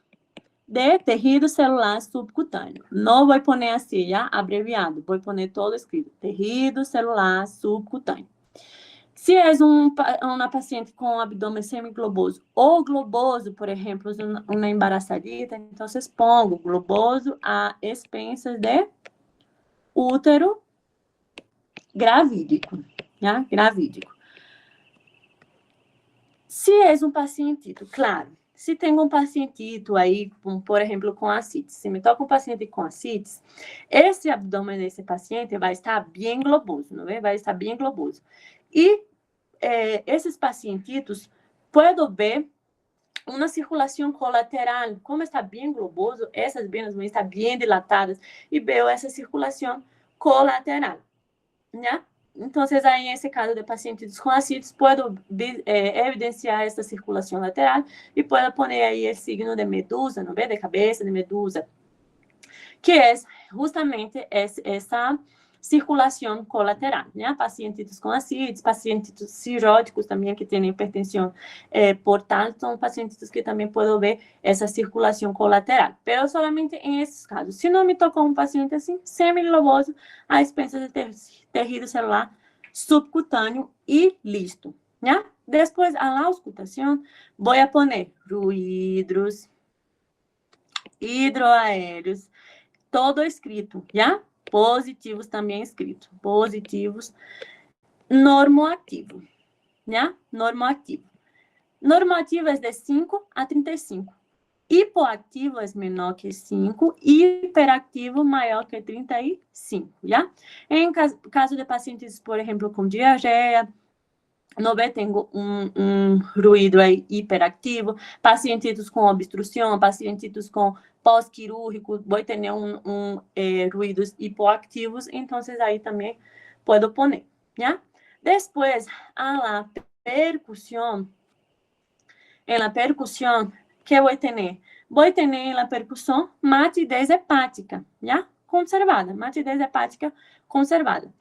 de tejido celular subcutâneo. Não vou poner assim, já, abreviado. Vou poner todo escrito. Tejido celular subcutâneo. Se és uma paciente com abdômen semigloboso ou globoso, por exemplo, uma embarazadita, então pongo globoso a expensas de útero gravídico, né? Gravídico. Se és um pacientito, claro, se tem um pacientito aí, por exemplo, com ascites, se me toca um paciente com ascites, esse abdômen desse paciente vai estar bem globoso, não é? Vai estar bem globoso. E esses pacientitos, puedo ver uma circulação colateral, como está bem globoso, essas venas vão estar bem dilatadas, e vejo essa circulação colateral, né? Então, aí, nesse caso de pacientes com ascites, puedo evidenciar essa circulação lateral e puedo poner aí o signo de medusa, não vê? De cabeça de medusa, que é justamente essa circulação colateral, né? Pacientes com ascites, pacientes cirróticos também que têm hipertensão portal, são pacientes que também podem ver essa circulação colateral, mas somente em esses casos. Se não me tocou um paciente assim, semigloboso, a expensas de tejido celular subcutâneo e listo, né? Depois, a auscultação, vou a poner ruídos, hidroaéreos, todo escrito, já? Positivos também escrito. Positivos. Normoativo. Né? Normoativo. Normativo é de 5 a 35. Hipoativo é menor que 5. Hiperativo maior que 35. Já? Em caso de pacientes, por exemplo, com diarreia, não vê, tenho um ruído aí hiperativo, pacientes com obstrução, pacientes com pós-quirúrgico, vou ter ruídos hipoativos, então aí também posso poner, né? Depois, a percussão, em la percussão, que vou ter? Vou ter na percussão matidez hepática, né? Conservada, matidez hepática conservada.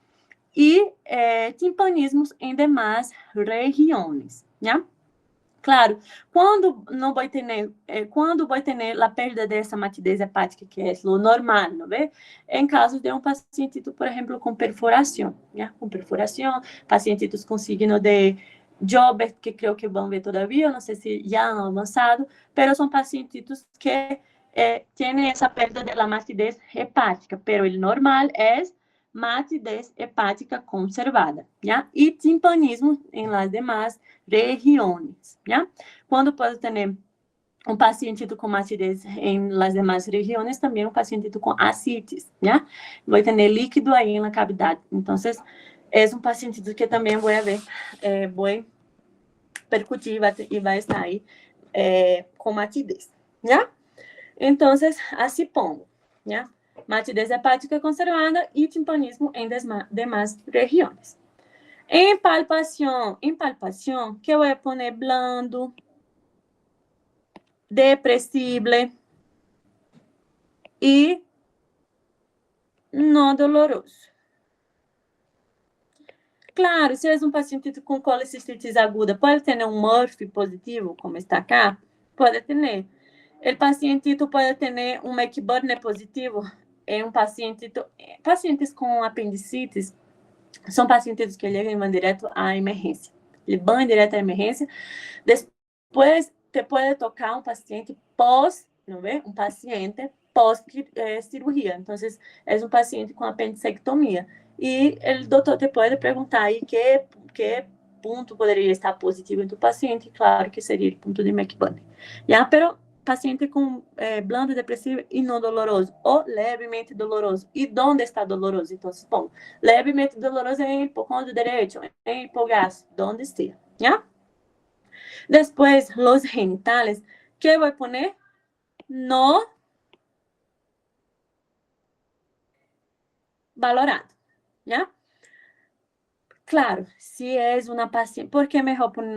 E timpanismos em demais regiões, né? Claro, quando vou ter a perda dessa matidez hepática, que é o normal, não é? Em caso de um paciente, por exemplo, com perfuração, né? Com perfuração, pacientes com signo de Joubert, que creio que vão ver todavia, não sei se já han avançado, mas são pacientes que têm essa perda da matidez hepática, mas o normal é matidez hepática conservada, ¿ya? Y timpanismo en las demás regiones, ¿ya? Cuando puedo tener un paciente con matidez en las demás regiones, también un paciente con ascites, ¿ya? Voy a tener líquido ahí en la cavidad. Entonces, es un paciente que también voy a ver, voy a percutir y va a estar ahí con matidez, ¿ya? Entonces, así pongo, ¿ya? Matidez hepática conservada e timpanismo em demais regiões. Em palpação, que eu vou poner blando, depressible e não doloroso. Claro, se é um paciente com colecistite aguda, pode ter um Murphy positivo, como está cá? Pode ter. O paciente pode ter um McBurney positivo. Pacientes com apendicites são pacientes que chegam e vão direto à emergência. Eles vão direto à emergência. Depois, te pode tocar um paciente não vê? Um paciente pós-cirugía. Entonces, es un paciente con apendicectomía. Y el doctor te puede preguntar ahí qué punto poderia estar positivo em tu paciente, claro que seria o ponto de McBurney. Já, pero paciente com blando depressivo e não doloroso, ou levemente doloroso. E onde está doloroso? Então, bom, levemente doloroso é em hipocôndrio direito, em hipogástrico, onde esteja, já? Depois, los genitales, que vou poner? No valorado, já? Claro, se és uma paciente, por que melhor poner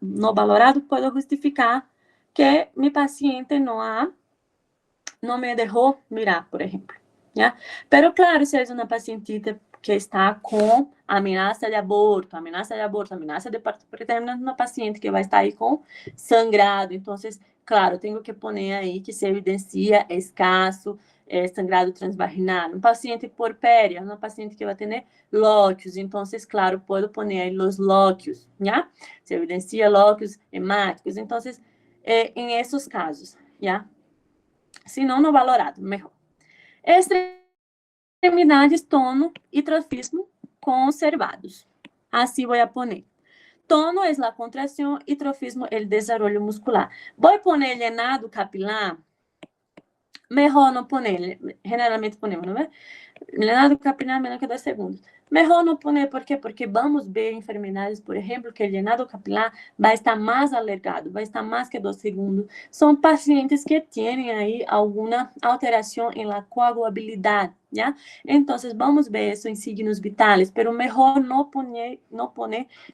no valorado? Puedo justificar que mi paciente não me deixou mirar, por exemplo. ¿Ya? Pero claro, se és uma pacientita que está com ameaça de aborto, ameaça de parto preterno, é uma paciente que vai estar aí com sangrado. Então, claro, tenho que poner aí que se evidencia escasso, sangrado transvaginal. Um paciente porpéria, uma paciente que vai ter lóquios. Então, claro, posso poner aí os lóquios, já? Se evidencia lóquios hemáticos. Então, em esses casos, já? Se não, no valorado, melhor. Extremidades, tono e trofismo conservados. Assim vou poner. Tono é a contração e trofismo é o desenvolvimento muscular. Vou poner llenado capilar. Melhor não poner. Generalmente ponemos, não é? Llenado capilar menos que 2 segundos. Melhor não poner, por quê? Porque vamos ver enfermidades, por exemplo, que o llenado capilar vai estar mais alargado, vai estar mais que 2 segundos. São pacientes que têm aí alguma alteração em la coagulabilidade, já? Então, vamos ver isso em signos vitais, pero melhor não poner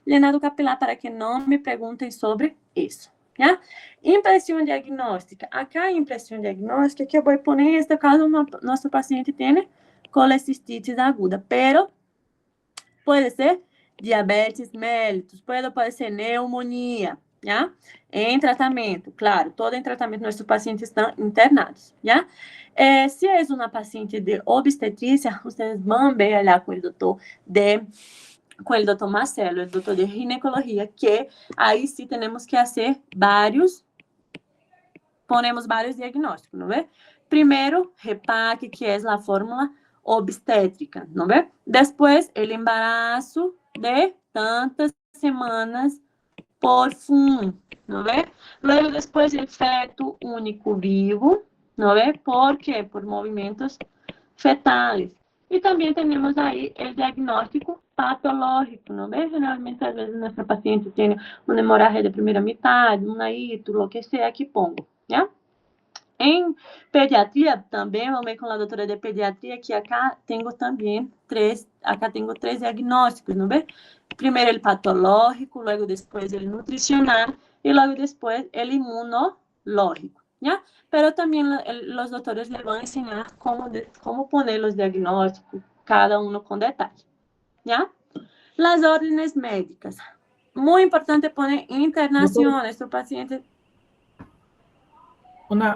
llenado capilar para que não me perguntem sobre isso. Já? Impressão diagnóstica. Acá a impressão diagnóstica que eu vou poner, em este caso, nosso paciente tem colecistitis aguda, pero pode ser diabetes mellitus, pode ser pneumonia, já? Em tratamento, claro, todo em tratamento, nossos pacientes estão internados, já? Se é uma paciente de obstetrícia, vocês vão ver lá com o doutor Marcelo, o doutor de ginecologia, que aí sim temos que fazer ponemos vários diagnósticos, não é? Primeiro, REPAC, que é a fórmula obstétrica, ¿no ve? Después, el embarazo de tantas semanas por FUM, ¿no ve? Luego, después, el feto único vivo, ¿no ve? ¿Por qué? Por movimientos fetales. Y también tenemos ahí el diagnóstico patológico, ¿no ve? Generalmente, a veces, nuestra paciente tiene una hemorragia de primera mitad, una hito, lo que sea que pongo, ¿ya? Em pediatria, também, vamos ver com a doutora de pediatria, que acá tenho também três diagnósticos, não vê? Primeiro, o patológico, logo depois, o nutricional, e logo depois, o imunológico, ¿ya? Pero também, os doutores lhe vão ensinar como poner os diagnósticos, cada um com detalhe, ¿ya? Las órdenes médicas. Muito importante poner internación, nuestro paciente.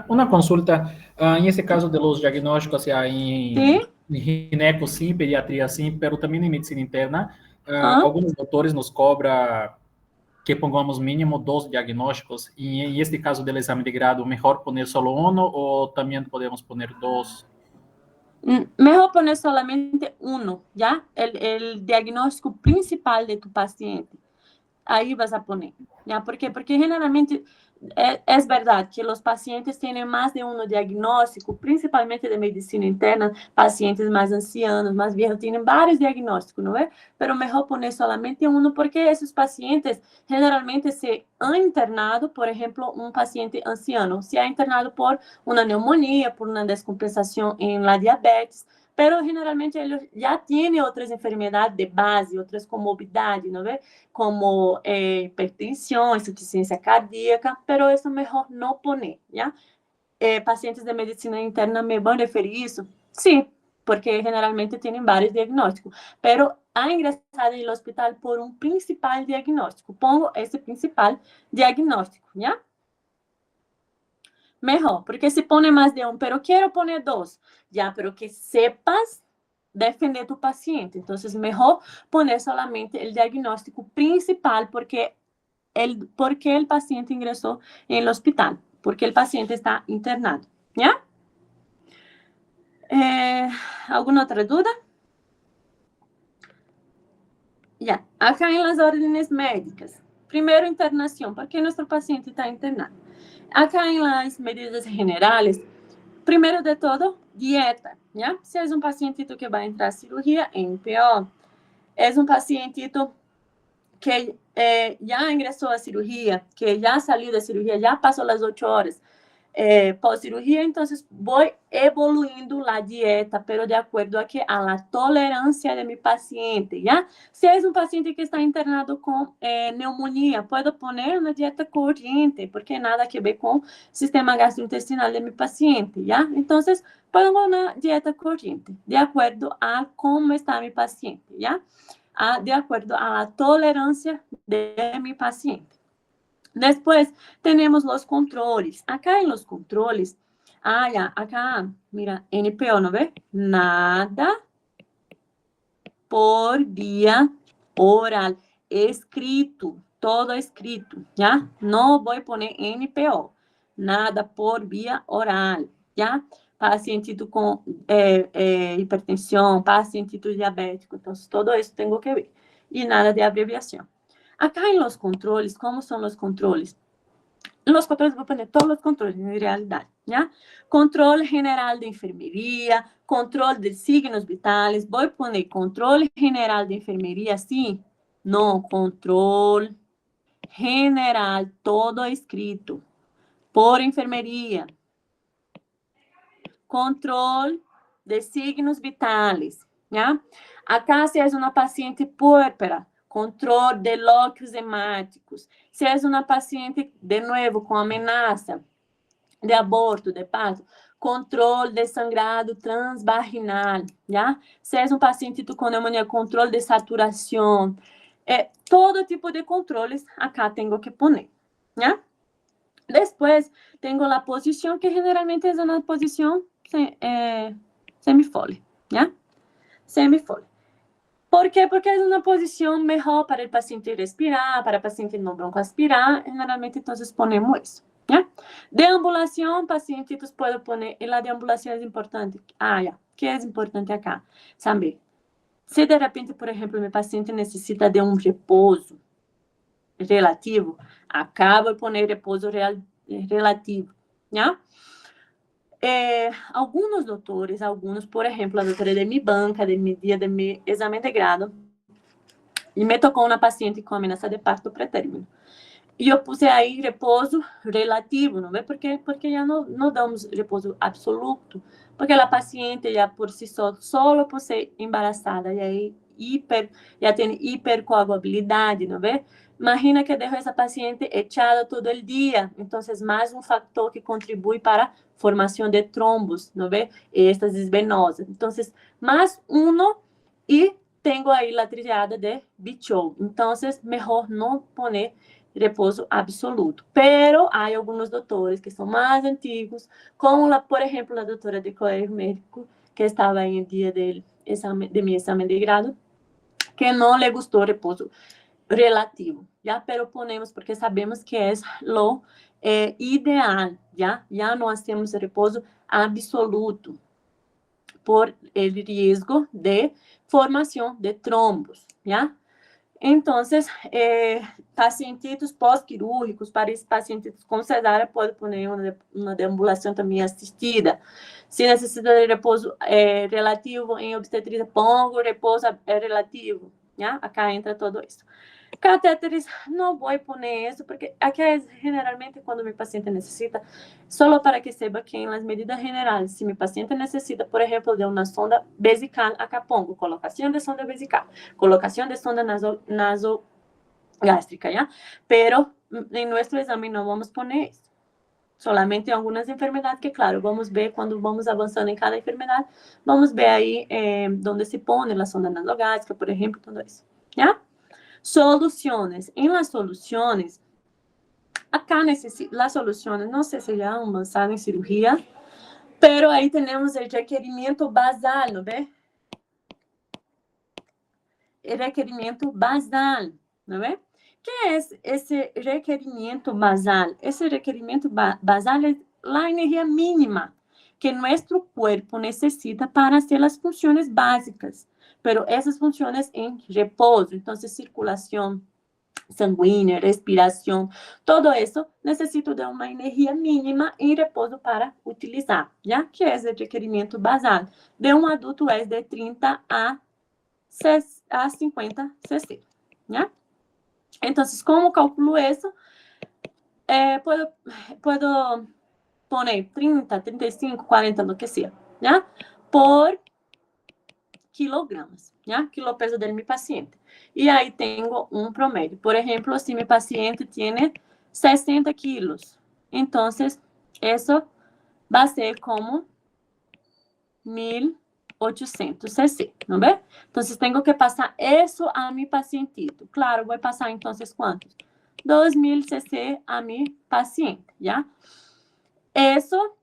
Una consulta, en este caso de los diagnósticos, o sea, en gineco sí, pediatría sí, pero también en medicina interna, algunos doctores nos cobran que pongamos mínimo 2 diagnósticos, y en este caso del examen de grado, mejor poner solo uno o también podemos poner 2? Mejor poner solamente uno, ¿ya? El diagnóstico principal de tu paciente. Ahí vas a poner, ¿ya? ¿Por qué? Porque generalmente es verdad que los pacientes tienen más de un diagnóstico, principalmente de medicina interna, pacientes más ancianos, más viejos, tienen varios diagnósticos, ¿no ve? Pero mejor poner solamente uno porque esos pacientes generalmente se han internado, por ejemplo, un paciente anciano, se ha internado por una neumonía, por una descompensación en la diabetes, pero generalmente ele já tem outras enfermidades de base, outras comorbidades, não é? Como hipertensão, insuficiência cardíaca, pero isso melhor não poner, já? Pacientes de medicina interna me vão referir isso? Sim, porque generalmente têm vários diagnósticos, pero ha ingresado no hospital por um principal diagnóstico. Pongo esse principal diagnóstico, já? Mejor, porque se pone más de un, pero quiero poner 2, ya, pero que sepas defender tu paciente. Entonces, mejor poner solamente el diagnóstico principal porque el paciente ingresó en el hospital, porque el paciente está internado, ¿ya? ¿Alguna otra duda? Ya, acá en las órdenes médicas. Primero, internación. ¿Por qué nuestro paciente está internado? Acá en las medidas generales, primero de todo, dieta, ¿ya? Si es un pacientito que va a entrar a cirugía, NPO. Es un pacientito que ya ingresó a cirugía, que ya salió de cirugía, ya pasó las 8 horas pós-cirugía, entonces voy evoluindo la dieta, pero de acuerdo a la tolerancia de mi paciente, ¿ya? Si es un paciente que está internado con neumonía, puedo poner una dieta corriente, porque nada que ver con el sistema gastrointestinal de mi paciente, ¿ya? Entonces, pongo una dieta corriente, de acuerdo a cómo está mi paciente, ¿ya? De acuerdo a la tolerancia de mi paciente. Después tenemos los controles. Acá en los controles, ya, acá, mira, NPO, ¿no ve? Nada por vía oral, escrito, todo escrito, ¿ya? No voy a poner NPO, nada por vía oral, ¿ya? Pacientito con hipertensión, pacientito diabético, entonces todo eso tengo que ver. Y nada de abreviación. Acá en los controles, ¿cómo son los controles? Los controles, voy a poner todos los controles en realidad, ¿ya? Control general de enfermería, control de signos vitales, voy a poner control general de enfermería, sí, no, control general, todo escrito, por enfermería, control de signos vitales, ¿ya? Acá se es una paciente puérpera, control de lóquios hemáticos. Se é uma paciente, de novo, com ameaça de aborto, de parto, controle de sangrado transvaginal, já? Se é um paciente com pneumonia, controle de saturação. Todo tipo de controles acá tenho que poner, já? Depois, tenho a posição, que generalmente é uma posição semifolia, já? Semifolia. ¿Por qué? Porque es una posición mejor para el paciente respirar, para el paciente no broncoaspirar. Generalmente, entonces, ponemos eso, ¿ya? Deambulación, pacientitos puedo poner, y la deambulación es importante. Ya, ¿qué es importante acá? Saber, si de repente, por ejemplo, mi paciente necesita de un reposo relativo, acá voy a poner reposo relativo, ¿ya? Algunos doutores, por exemplo, a doutora de minha banca, de meu dia de meu exame de grado, e me tocou uma paciente com ameaça de parto pré-término. E eu puse aí repouso relativo, não é? Porque já não damos repouso absoluto, porque a paciente já por si só por ser embaraçada, e aí já tem hipercoagulabilidade, não é? Imagina que deixo essa paciente echada todo o dia, então mais um fator que contribui para a formação de trombos, não é? Êxtasis venosa. Então, mais um e tenho aí a triada de Bichot. Então, melhor não poner repouso absoluto. Pero há alguns doutores que são mais antigos, como, por exemplo, a doutora de colégio médico, que estava aí no dia de meu exame de grado, que não lhe gostou repouso relativo, já? Pero ponemos porque sabemos que é lo ideal, já? Já não temos repouso absoluto por el risco de formação de trombos, já? Então, pacientitos pós-quirúrgicos, para esses pacientitos com cesárea, pode poner uma deambulação também assistida. Se necessita de repouso relativo em obstetrícia, pongo repouso relativo, já? Acá entra todo isso. Catéteres, não vou poner isso, porque aqui é generalmente quando meu paciente necessita, só para que saiba que em las medidas generais, se meu paciente necessita, por exemplo, de uma sonda vesical, acá pongo colocação de sonda vesical, colocação de sonda nasogástrica, ¿ya? Pero em nosso exame não vamos poner isso. Solamente em algumas enfermedades que, claro, vamos ver quando vamos avançando em cada enfermedade, vamos ver aí onde se põe a sonda nasogástrica, por exemplo, tudo isso, ¿ya? Soluciones. En las soluciones, acá las soluciones, no sé si ya han avanzado en cirugía, pero ahí tenemos el requerimiento basal, ¿no ve? El requerimiento basal, ¿no ve? ¿Qué es ese requerimiento basal? Ese requerimiento basal es la energía mínima que nuestro cuerpo necesita para hacer las funciones básicas, pero esas funciones en reposo, entonces circulación sanguínea, respiración, todo eso necesito de una energía mínima en reposo para utilizar, ¿ya? Que es el requerimiento basal de un adulto es de 30 a 50 cc, ¿ya? Entonces, ¿cómo calculo eso? Puedo poner 30, 35, 40, lo que sea, ¿ya? Por kilogramos, ¿ya? Kilopeso de mi paciente. Y ahí tengo un promedio. Por ejemplo, si mi paciente tiene 60 kilos, entonces eso va a ser como 1800 cc, ¿no ve? Entonces tengo que pasar eso a mi pacientito. Claro, voy a pasar entonces ¿cuántos? 2000 cc a mi paciente, ¿ya? Eso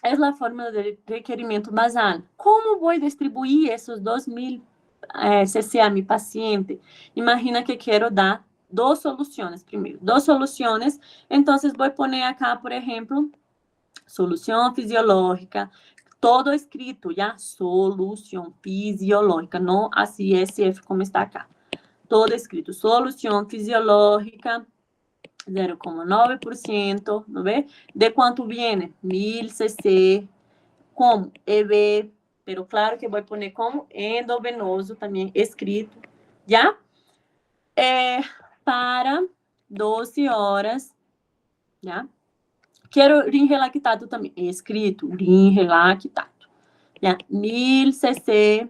es la fórmula de requerimiento basal. ¿Cómo voy a distribuir esos 2000 cc a mi paciente? Imagina que quiero dar dos soluciones primero. Dos soluciones. Entonces voy a poner acá, por ejemplo, solución fisiológica. Todo escrito, ¿ya? Solución fisiológica. No así SF como está acá. Todo escrito. Solución fisiológica. 0,9%, ¿no ve? ¿De cuánto viene? 1000 cc, como EV, pero claro que voy a poner como endovenoso también escrito, ¿ya? Para 12 horas, ¿ya? Quero rim relactado também, escrito, rim relactado, ¿ya? 1000 cc,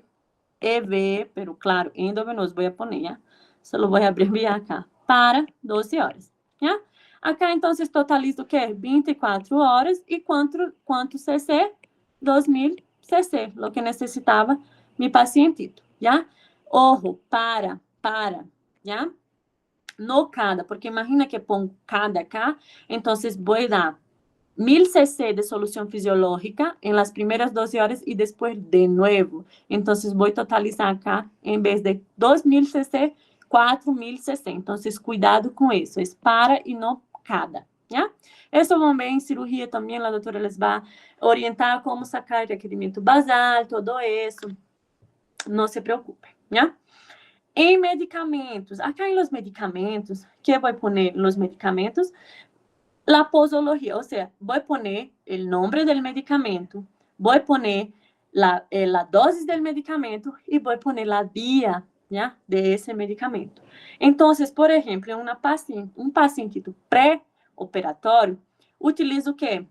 EV, pero claro, endovenoso, voy a poner, ¿ya? Solo voy a abreviar acá, para 12 horas. ¿Ya? Acá, entonces, totalizo o quê? 24 horas. E quanto cc? 2000 cc, lo que necessitava mi pacientito, ¿ya? Ojo, para, ¿ya? No cada, porque imagina que pongo cada acá, entonces voy a dar 1000 cc de solución fisiológica en las primeras 12 horas y después de nuevo. Entonces voy a totalizar acá, en vez de 2000 cc, 4000 cc. Entonces, cuidado com isso. Es para e não cada, ¿ya? Eso vamos ver en cirugía también. La doctora les va a orientar cómo sacar el requerimiento basal, todo eso. No se preocupe, ¿ya? En medicamentos, acá en los medicamentos, ¿qué voy a poner en los medicamentos? La posología, o sea, voy a poner el nombre del medicamento, voy a poner la dosis del medicamento y voy a poner la vía, ¿ya? De ese medicamento. Entonces, por ejemplo, en un pacientito pré-operatorio, utilizo o quê?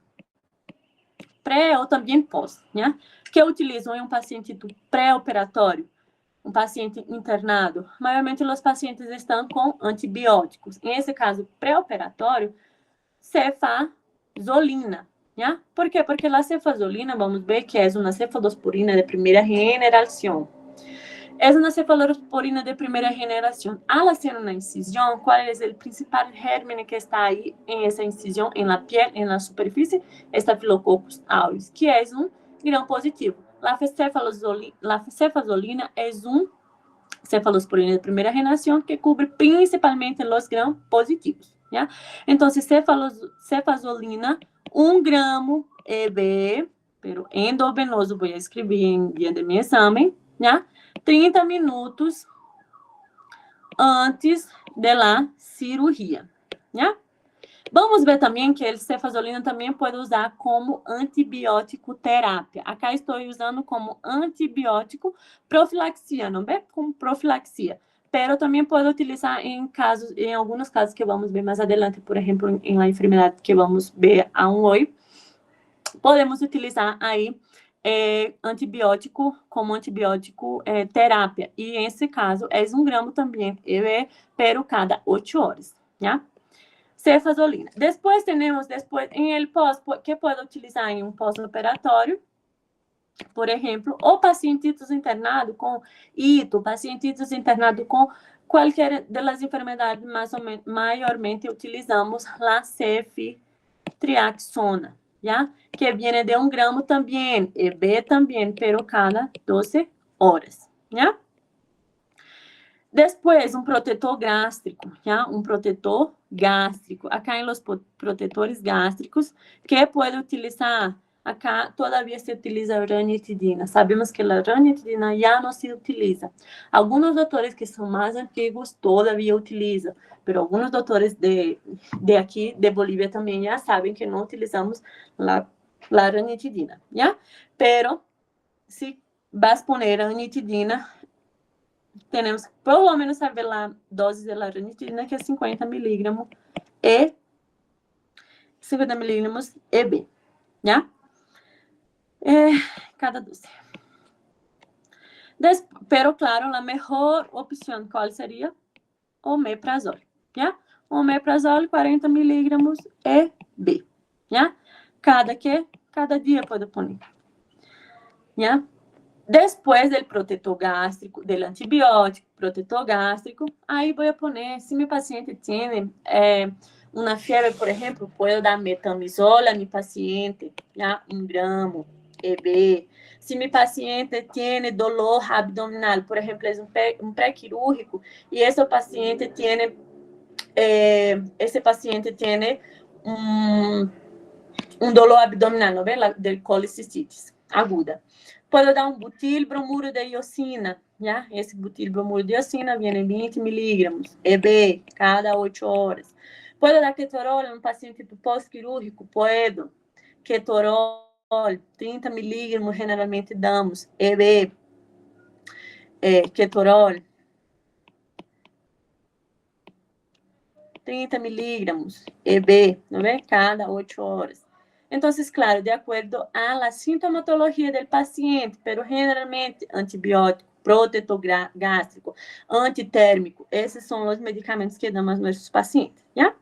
Pré ou também pós, ¿ya? Que eu utilizo em um pacientito pré-operatório? Um paciente internado. Maiormente, os pacientes estão com antibióticos. Em esse caso, pré-operatório, cefazolina, ¿ya? ¿Por qué? Porque la cefazolina, vamos ver que es una cefalosporina de primera generación. Es una cefalosporina de primera generación. Al hacer una incisión, ¿cuál es el principal germen que está ahí en esa incisión, en la piel, en la superficie? Staphylococcus aureus, que es un gram positivo. La cefazolina es un cefalosporina de primera generación que cubre principalmente los gram positivos, ¿ya? Entonces, cefazolina, 1 gramo EB, pero endovenoso, voy a escribir en día de mi examen, ¿ya? 30 minutos antes de la cirugía, ¿ya? Vamos ver também que a cefazolina também pode usar como antibiótico terapia. Acá estou usando como antibiótico profilaxia, não é? Como profilaxia. Pero também pode utilizar em alguns casos que vamos ver mais adelante, por exemplo, em la enfermedade que vamos ver hoy, podemos utilizar aí antibiótico como antibiótico terapia. E em esse caso é 1 gramo também, pero cada 8 horas, ¿ya? Cefazolina. Después tenemos, en el post, que puedo utilizar en un postoperatorio, por ejemplo, o pacientitos internados con hito, pacientitos internados con cualquier de las enfermedades, mayormente utilizamos la ceftriaxona, ¿ya? Que viene de 1 gramo también, EB también, pero cada 12 horas, ¿ya? Después, un protector gástrico, ¿ya? Un protector gástrico. Acá en los protectores gástricos, que puede utilizar acá todavía se utiliza ranitidina. Sabemos que la ranitidina ya no se utiliza. Algunos doctores que son más antiguos todavía utilizan, pero algunos doctores de aquí, de Bolivia, también ya saben que no utilizamos la ranitidina, ¿ya? Pero si vas a poner ranitidina, tenemos que por lo menos saber la dosis de la ranitidina, que es 50 miligramos e 50 miligramos EB, ¿ya? Cada dosis. Pero claro, la mejor opción, ¿cuál sería? Omeprazol, ¿ya? Omeprazol, 40 miligramos EB, ¿ya? Cada día puedo poner, ¿ya? Después del protector gástrico, del antibiótico, protector gástrico, ahí voy a poner, si mi paciente tiene una fiebre, por ejemplo, puedo dar metamizol a mi paciente, ¿ya? 1 gramo, EB. Si mi paciente tiene dolor abdominal, por ejemplo, es un pré-quirúrgico, y ese paciente tiene un dolor abdominal, ¿no ven? De colicistitis aguda. Puedo dar un butilbromuro de iosina, ¿ya? Ese butilbromuro de iosina viene en 20 miligramos, EB, cada 8 horas. Puedo dar ketorol a un paciente pós-quirúrgico? Puedo. Ketorol, 30 miligramos generalmente damos, EB, ketorol. 30 miligramos, EB, ¿no ve? Cada 8 horas. Entonces, claro, de acuerdo a la sintomatología del paciente, pero generalmente antibiótico, protector gástrico, antitérmico, esos son los medicamentos que damos a nuestros pacientes, ¿ya?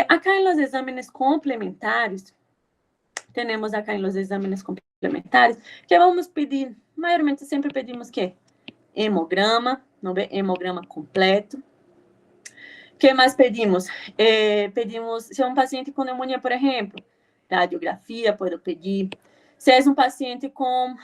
Acá en los exámenes complementares, tenemos acá en los exámenes complementares, que vamos pedir, mayormente sempre pedimos que hemograma, ¿no ve? Hemograma completo. Que mais pedimos? Pedimos, se é um paciente com pneumonia, por exemplo, radiografia, pode pedir. Se é um paciente com,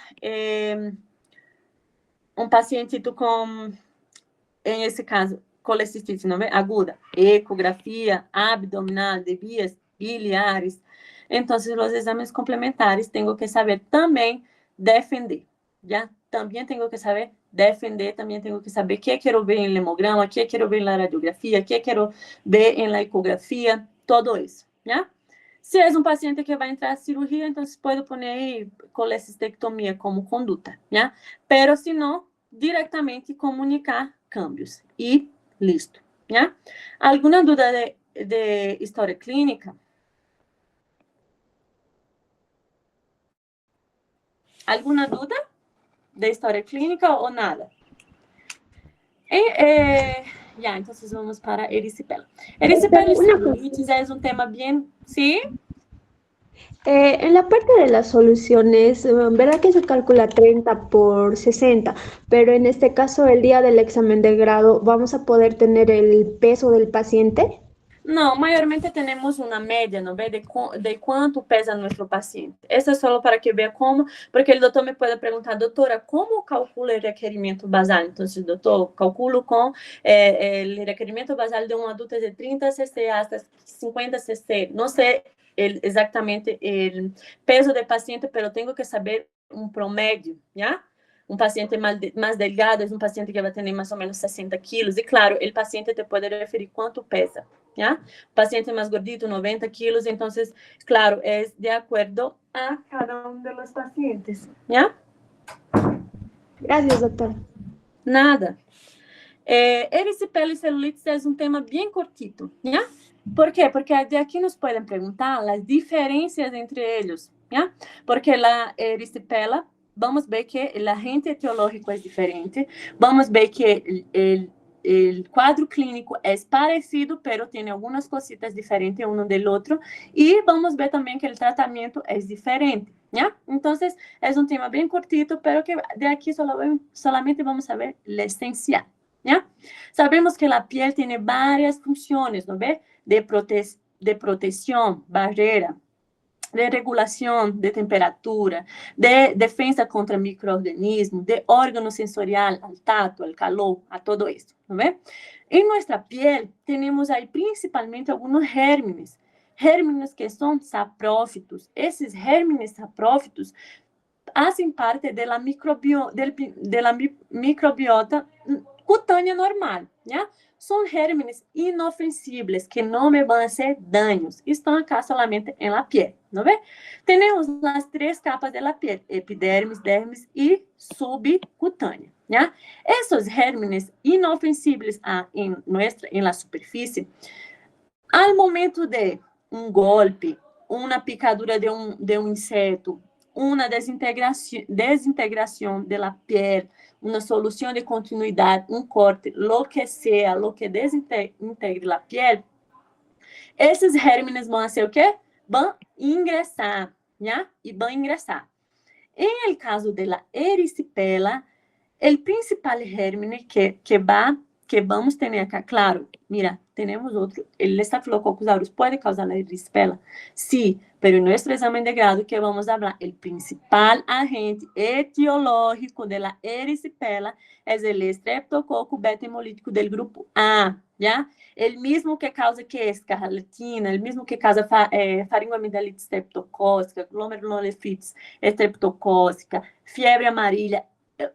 em esse caso, colecistite aguda, ecografia abdominal de vias biliares. Então, os exames complementares, tenho que saber também defender, já? Também tenho que saber defender, também tenho que saber o que quero ver em hemograma, o que quero ver na radiografia, o que quero ver em la ecografia, todo isso, já? Se é um paciente que vai entrar a cirurgia, então pode poner colecistectomia como conduta, já? Pero se não, diretamente comunicar cambios e listo, já? Alguma dúvida de história clínica? Alguma dúvida de história clínica ou nada? Ya, entonces vamos para erisipela. Erisipela y celulitis es un tema bien, ¿sí? En la parte de las soluciones, ¿verdad que se calcula 30 por 60? Pero en este caso, el día del examen de grado, ¿vamos a poder tener el peso del paciente? No, mayormente tenemos una media, ¿no ve? De cuánto pesa nuestro paciente. Eso es solo para que vea cómo, porque el doctor me puede preguntar, doctora, ¿cómo calcula el requerimiento basal? Entonces, doctor, calculo con el requerimiento basal de un adulto de 30 cc hasta 50 cc. No sé exactamente el peso del paciente, pero tengo que saber un promedio, ¿ya? Un paciente más delgado es un paciente que va a tener más o menos 60 kilos. Y claro, el paciente te puede referir cuánto pesa, ¿ya? Paciente más gordito, 90 kilos. Entonces, claro, es de acuerdo a cada uno de los pacientes, ¿ya? Gracias, doctora. Nada. Erisipela y celulitis es un tema bien cortito, ¿ya? ¿Por qué? Porque de aquí nos pueden preguntar las diferencias entre ellos, ¿ya? Porque la erisipela, vamos ver que el agente etiológico es diferente, vamos ver que el cuadro clínico es parecido, pero tiene algunas cositas diferentes uno del otro, y vamos ver también que el tratamiento es diferente, ¿ya? Entonces, es un tema bien cortito, pero que de aquí solamente vamos a ver lo esencial, ¿ya? Sabemos que la piel tiene varias funciones, ¿no ve? De protección, barrera, de regulación de temperatura, de defensa contra microorganismos, de órgano sensorial, al tacto, al calor, a todo esto, ¿no ve? En nuestra piel tenemos ahí principalmente algunos gérmenes gérmenes que são saprófitos. Esses gérmenes saprófitos fazem parte da microbiota cutânea normal, né? São gérmenes inofensíveis, que não me vão fazer danos. Estão acá solamente em la piel, ¿no ve? Temos as 3 capas de la piel, epidermis, dermis e subcutânea, né? Esses gérmenes inofensíveis em la superfície, ao momento de um golpe, uma picadura de um inseto, uma desintegração da piel, uma solução de continuidade, um corte, lo que sea, lo que desintegre a piel, esses gérmenes vão fazer o quê? Vão ingressar, né? E vão ingressar. Em el caso de la erisipela, o principal gérmene que vamos ter acá, claro, mira, temos outro, el Staphylococcus aureus pode causar la erisipela? Sí, pero en nuestro examen de grado que vamos a hablar, el principal agente etiológico de la erisipela es el Streptococcus beta hemolítico del grupo A, ¿ya? El mismo que causa que escarlatina, el mismo que causa faringoamidalite streptocócica, glomerulonefritis streptocócica, fiebre amarilla,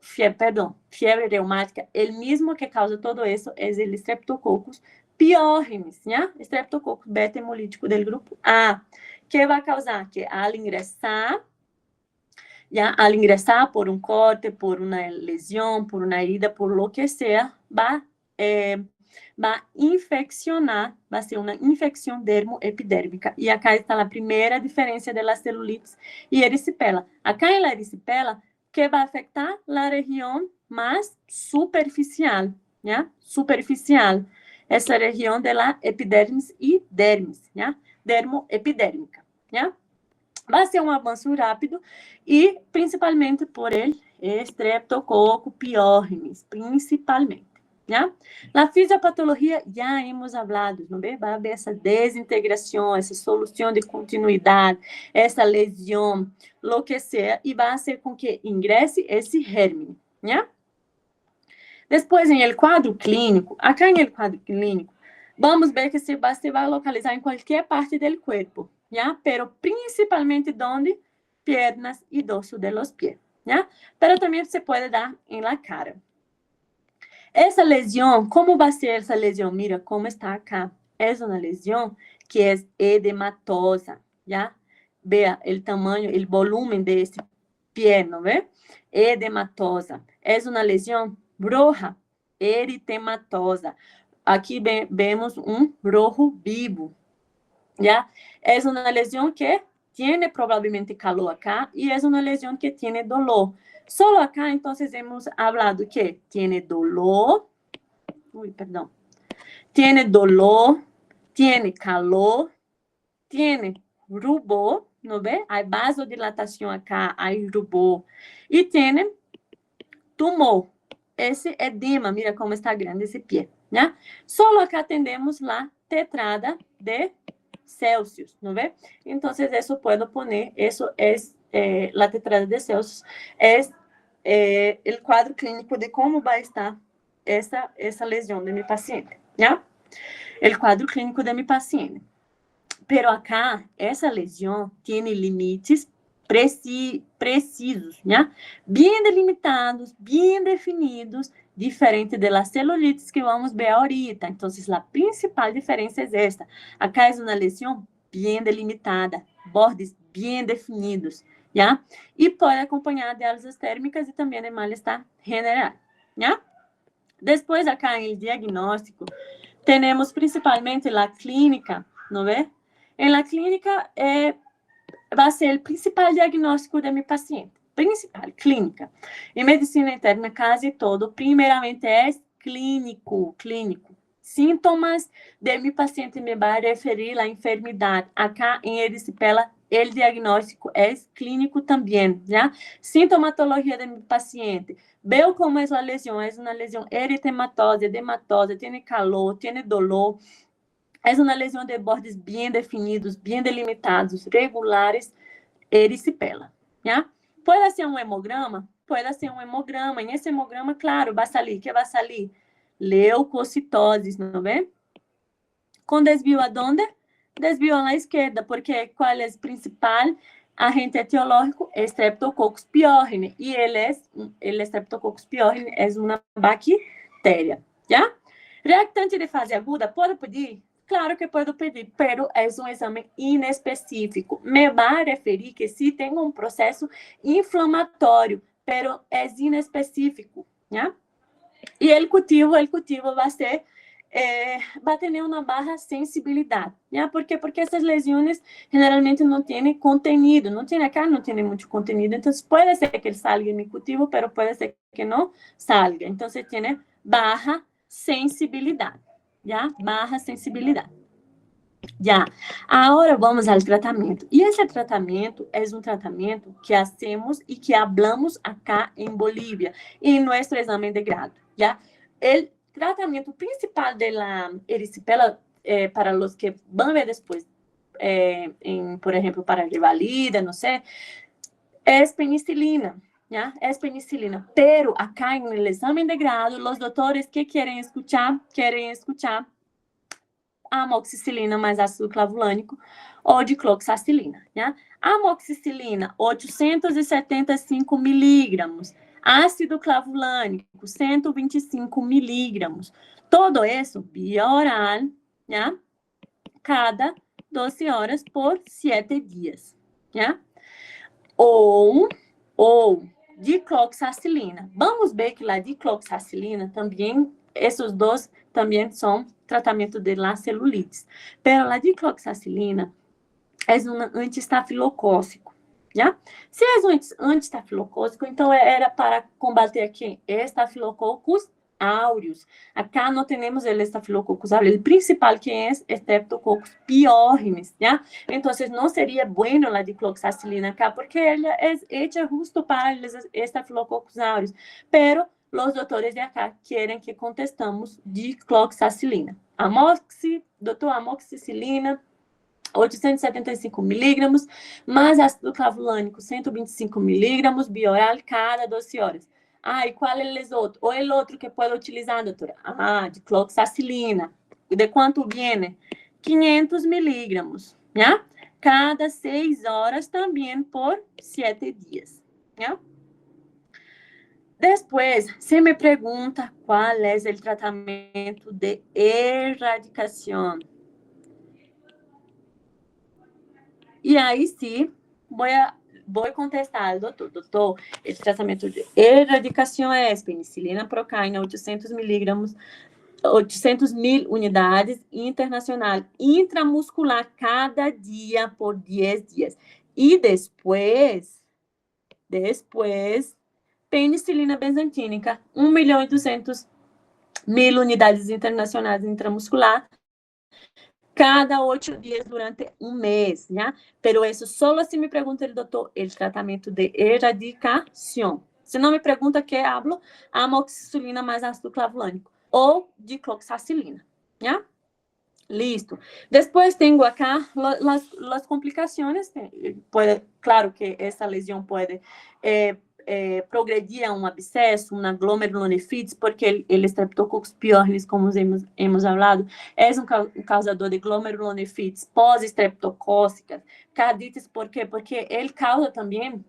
fiebre reumática, el mismo que causa todo eso es el Streptococcus pyogenes, ¿ya? Streptococcus beta hemolítico del grupo A, que vai causar que al ingresar por um corte, por uma lesão, por uma herida, por lo que sea, vai infeccionar, vai ser uma infecção dermoepidérmica. E acá está a primeira diferença de las celulites e erisipela. Acá em la erisipela, que vai afetar a região mais superficial, ¿ya? Superficial. Essa região de la epidermis e dermis, ¿ya? Dermoepidérmica, né? Vai ser um avanço rápido e principalmente por ele Streptococcus pyogenes, principalmente, né? Na fisiopatologia já hemos falado, não é? Vai haver essa desintegração, essa solução de continuidade, essa lesão, lo que seja, e vai ser com que ingresse esse germe, né? Depois, em el quadro clínico, acá em el quadro clínico, vamos ver que se vai localizar em qualquer parte do corpo, ¿ya? Pero principalmente donde piernas y dorso de los pies, ¿ya? Pero también se puede dar en la cara. Esa lesión, ¿cómo va a ser esa lesión? Mira cómo está acá. Es una lesión que es edematosa, ¿ya? Vea el tamaño, el volumen de ese pie, ¿no ve? Edematosa. Es una lesión roja, eritematosa. Aquí vemos un rojo vivo, ¿ya? Es una lesión que tiene probablemente calor acá y es una lesión que tiene dolor. Solo acá, entonces, hemos hablado que tiene dolor, tiene dolor, tiene calor, tiene rubor, ¿no ve? Hay vasodilatación acá, hay rubor y tiene tumor. Esse edema, mira como está grande esse pé, né? Solo acá temos la tetrada de Celsius, ¿no ve? Entonces, eso puedo poner, eso es la tetrada de Celsius, es el cuadro clínico de cómo va a estar esa lesión de mi paciente, ¿ya? El cuadro clínico de mi paciente. Pero acá, essa lesión tiene limites precisos, né? Bem delimitados, bem definidos, diferente de las celulites que vamos ver ahorita. Então, a principal diferença é esta. Acá é uma lesão bem delimitada, bordes bem definidos, já? E pode acompanhar de alças térmicas e também de malestar general, já? Depois, acá em diagnóstico, temos principalmente a clínica, não é? Em la clínica, vai ser o principal diagnóstico de meu paciente. Principal, clínica. Em medicina interna, quase todo, primeiramente é clínico. Sintomas de meu paciente me vai referir à enfermidade. Acá em erisipela, o diagnóstico é clínico também, já? Sintomatologia de meu paciente. Veo como é a lesão. É uma lesão eritematosa, edematosa, tem calor, tem dolor. É uma lesão de bordes bem definidos, bem delimitados, regulares, erisipela, já? Pode ser um hemograma? Pode ser um hemograma. E nesse hemograma, claro, vai salir. O que vai salir? Leucocitoses, não é? Com desvio aonde? desvió a la izquierda, porque ¿cuál es el principal agente etiológico? Streptococcus pyogenes, y el Streptococcus pyogenes es una bacteria, ¿ya? Reactante de fase aguda, ¿puedo pedir? Claro que puedo pedir, pero es un examen inespecífico. Me va a referir que sí tengo un proceso inflamatorio, pero es inespecífico, ¿ya? Y el cultivo va a ser, va a tener una baja sensibilidad, ¿ya? ¿Por qué? Porque esas lesiones generalmente no tienen contenido, no tiene mucho contenido, entonces puede ser que salga en mi cultivo, pero puede ser que no salga, entonces tiene baja sensibilidad, ¿ya? Baja sensibilidad. Ya, ahora vamos al tratamiento. Y ese tratamiento es un tratamiento que hacemos y que hablamos acá en Bolivia, en nuestro examen de grado, ¿ya? El tratamiento principal de la erisipela, para los que van a ver después, por ejemplo, para revalida, no sé, es penicilina, ¿ya? Es penicilina. Pero acá en el examen de grado, los doctores que quieren escuchar amoxicilina mais ácido clavulânico ou dicloxacilina, né? Amoxicilina, 875 miligramas. Ácido clavulânico, 125 miligramas. Todo isso via oral, né? Cada 12 horas por 7 dias, né? Ou dicloxacilina. Vamos ver que a dicloxacilina também, esses dois também são tratamento de la celulitis. Pero la dicloxacilina é um antiestafilocócico, já? Se é um antiestafilocócico, então era para combater aqui Staphylococcus aureus. Acá não temos o Staphylococcus aureus, o principal que é Streptococcus pyogenes, já? Então, não seria bueno a dicloxacilina acá, porque ela é hecha justo para os Staphylococcus aureus, pero os doutores de acá querem que contestamos dicloxacilina. Amoxicilina, 875 miligramas, mais ácido clavulânico, 125 miligramas, bioral, cada 12 horas. Ah, e qual é o outro? Ou o outro que pode utilizar, doutora? Ah, dicloxacilina. De quanto viene? 500 miligramas, né? Cada 6 horas também por 7 dias, né? Depois, se me pergunta qual é o tratamento de erradicação. E aí sim, vou contestar ao doutor. Doutor, esse tratamento de erradicação é penicilina procaína, 800 miligramas, 800 mil unidades, internacional, intramuscular, cada dia por 10 dias. E depois, penicilina benzatínica, 1.200.000 unidades internacionais intramuscular, cada 8 dias durante um mês, né? Pero isso só se me pergunta o doutor, o tratamento de erradicação. Se não me pergunta que hablo, amoxicilina mais ácido clavulânico ou dicloxacilina, né? Listo. Depois tenho acá as complicações. Claro que essa lesão pode progredir a um abscesso, uma glomerulonefritis, porque o Streptococcus pyogenes, como hemos falado, é um causador de glomerulonefritis pós-estreptocócicas, cardites, por quê? Porque ele causa também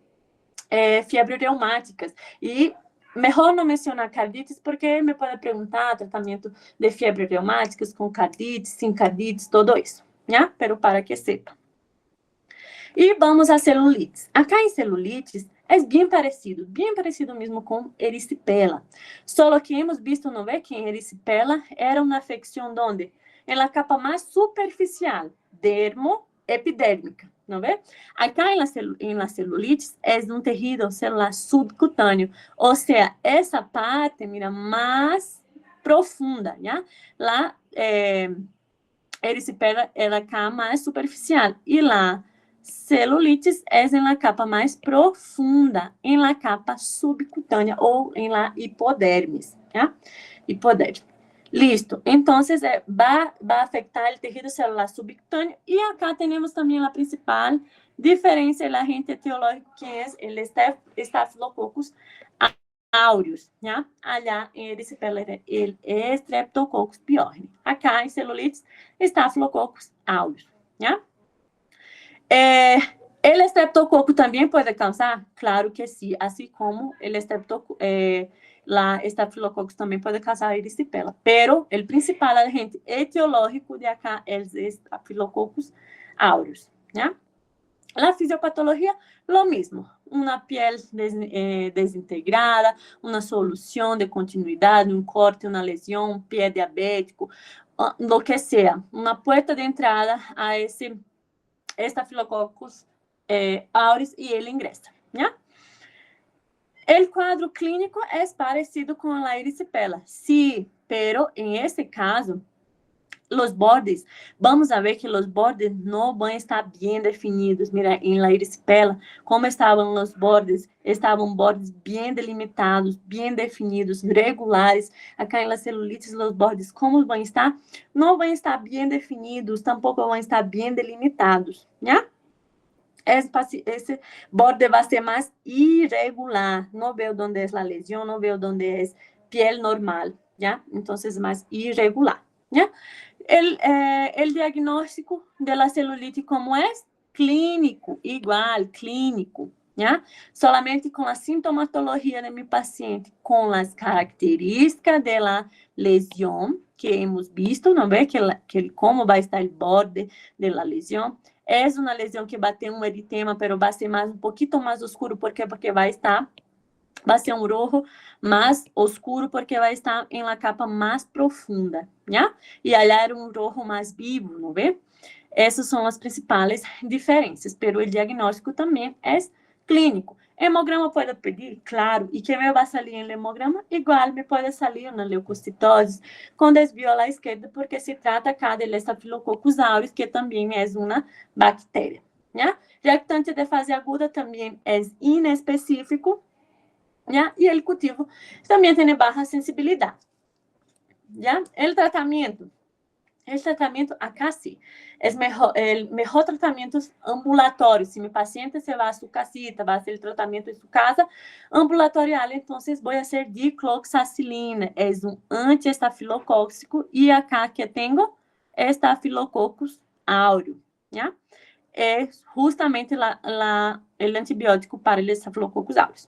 febre reumáticas. E melhor não mencionar cardites, porque me pode perguntar tratamento de febre reumáticas com cardites, sem cardites, tudo isso, né? Pero para que sepa. E vamos a celulites. Acá em celulites, é bem parecido mesmo com erisipela. Só que hemos visto, não é, que em erisipela era uma afecção onde? Em la capa mais superficial, dermoepidérmica, não é? Acá em la celulitis é um tejido celular subcutâneo, ou seja, essa parte, mira, mais profunda, né? La erisipela é a capa mais superficial e lá celulitis é em la capa mais profunda, em la capa subcutânea ou em la hipodermis, né? Hipodermis. Listo. Então, vai afetar o tecido celular subcutâneo. E acá temos também a principal diferença, o agente etiológico, que é o Staphylococcus aureus, né? Allá em erisipela, ele é Streptococcus pyogenes. Acá em celulites, Staphylococcus aureus, ¿ya? ¿El estreptococo también puede causar? Claro que sí, así como la Staphylococcus también puede causar erisipela, pero el principal agente etiológico de acá es Staphylococcus aureus, ¿ya? La fisiopatología, lo mismo, una piel desintegrada, una solución de continuidad, un corte, una lesión, pie diabético, lo que sea, una puerta de entrada a ese Staphylococcus aureus y él ingresa, ¿ya? El cuadro clínico es parecido con la erisipela, sí, pero en este caso, los bordes, vamos a ver que los bordes no van a estar bien definidos. Mira, en la erisipela, como estaban los bordes? Estaban bordes bien delimitados, bien definidos, regulares. Acá en la celulitis, los bordes, como van a estar? No van a estar bien definidos, tampoco van a estar bien delimitados, ¿ya? Ese borde va a ser más irregular. No veo dónde es la lesión, no veo dónde es piel normal, ¿ya? Entonces, más irregular, ¿ya? El diagnóstico de la celulitis, ¿cómo es? Clínico, igual, clínico, ¿ya? Solamente con la sintomatología de mi paciente, con las características de la lesión que hemos visto, ¿no ve? Cómo va a estar el borde de la lesión. Es una lesión que va a tener un eritema, pero va a ser un poquito más oscuro. ¿Por qué? Porque va a ser un rojo más oscuro, porque va a estar en la capa más profunda, ¿ya? Y allá era un rojo más vivo, ¿no ve? Essas são as principais diferenças, pero o diagnóstico também é clínico. Hemograma pode pedir? Claro. E que me vai salir em hemograma? Igual, me pode salir uma leucocitose com desvio à esquerda, porque se trata cá de Staphylococcus aureus, que também é uma bactéria, né? Reactante de fase aguda também é inespecífico, né? E el cultivo também tem baixa sensibilidade, né? El tratamento acá sí, es el mejor tratamiento es ambulatorio. Si mi paciente se va a su casita, va a hacer el tratamiento en su casa, ambulatorial, entonces voy a hacer dicloxacilina, es un antiestafilocóxico, y acá que tengo Staphylococcus aureus, ¿ya? Es justamente el antibiótico para el Staphylococcus aureus.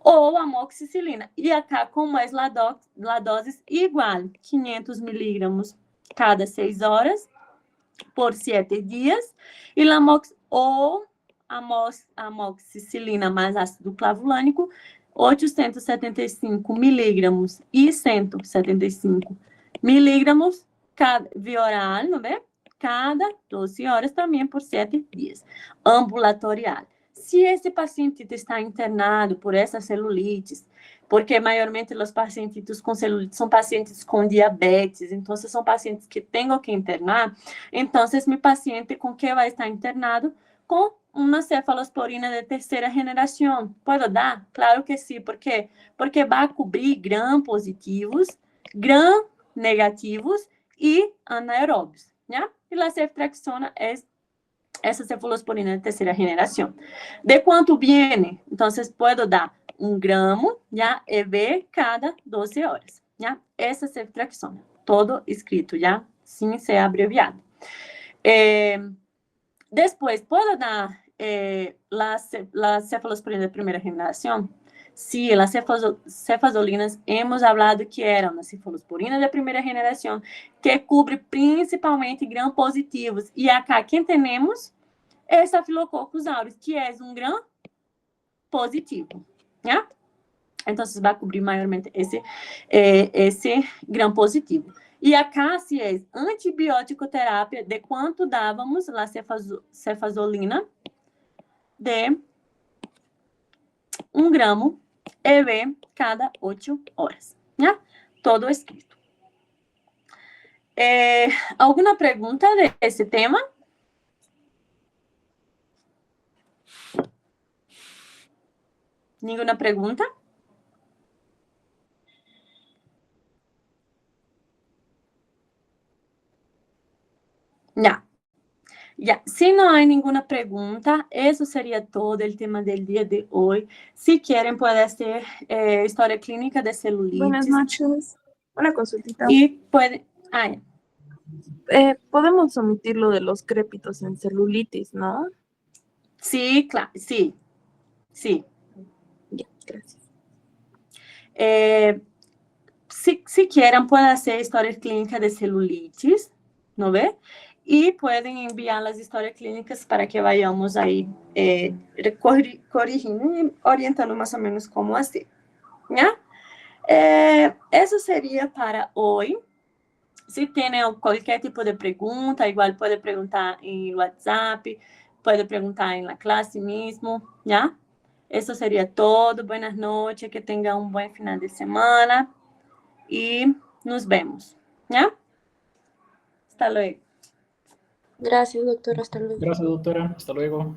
O amoxicilina, y acá como es la dosis igual, 500 miligramos cada 6 horas, por 7 dias, e a amoxicilina mais ácido clavulânico, 875 miligramos e 175 miligramos via oral, não é? Cada 12 horas também por 7 dias. Ambulatorial. Se esse paciente está internado por essa celulitis, porque maiormente os pacientes com celulite são pacientes com diabetes, então são pacientes que tenho que internar, então meu paciente com que vai estar internado? Com uma cefalosporina de terceira geração. Pode dar? Claro que sim. Por quê? Porque vai cobrir gram positivos, gram negativos e anaeróbios, né? E a ceftriaxona é essa cefalosporina de terceira geração. De quanto viene? Então, puedo dar 1 gramo, já, EV cada 12 horas, já? Essa ceftriaxona, todo escrito, já, sem ser abreviado. Depois, ¿puedo dar la cefalosporina de primeira geração? Sí, las cefazolinas hemos hablado que eram las cefalosporina de primeira geração, que cubre principalmente gram positivos. E acá, quem temos? Staphylococcus aureus, que é um gram positivo, né? Então, vai cobrir maiormente esse gram positivo. E acá, se é antibiótico terapia, de quanto dávamos a cefazolina? De 1 gramo EV cada 8 horas, né? Todo escrito. Alguma pergunta desse tema? Nenhuma pergunta? Não. Ya, si no hay ninguna pregunta, eso sería todo el tema del día de hoy. Si quieren, puede hacer historia clínica de celulitis. Buenas noches. Una consultita. Y puede... Ah, ya. Podemos omitir lo de los crépitos en celulitis, ¿no? Sí, claro, sí, sí. Ya, gracias. Si quieren, pueden hacer historias clínicas de celulitis, ¿no ve? Y pueden enviar las historias clínicas para que vayamos ahí corrigiendo y orientando más o menos cómo hacer, ¿ya? Eso sería para hoy. Si tienen cualquier tipo de pregunta, igual puede preguntar en WhatsApp, puede preguntar en la clase mismo, ¿ya? Eso sería todo. Buenas noches, que tengan un buen final de semana y nos vemos, ¿ya? Hasta luego. Gracias, doctora. Hasta luego. Gracias, doctora. Hasta luego.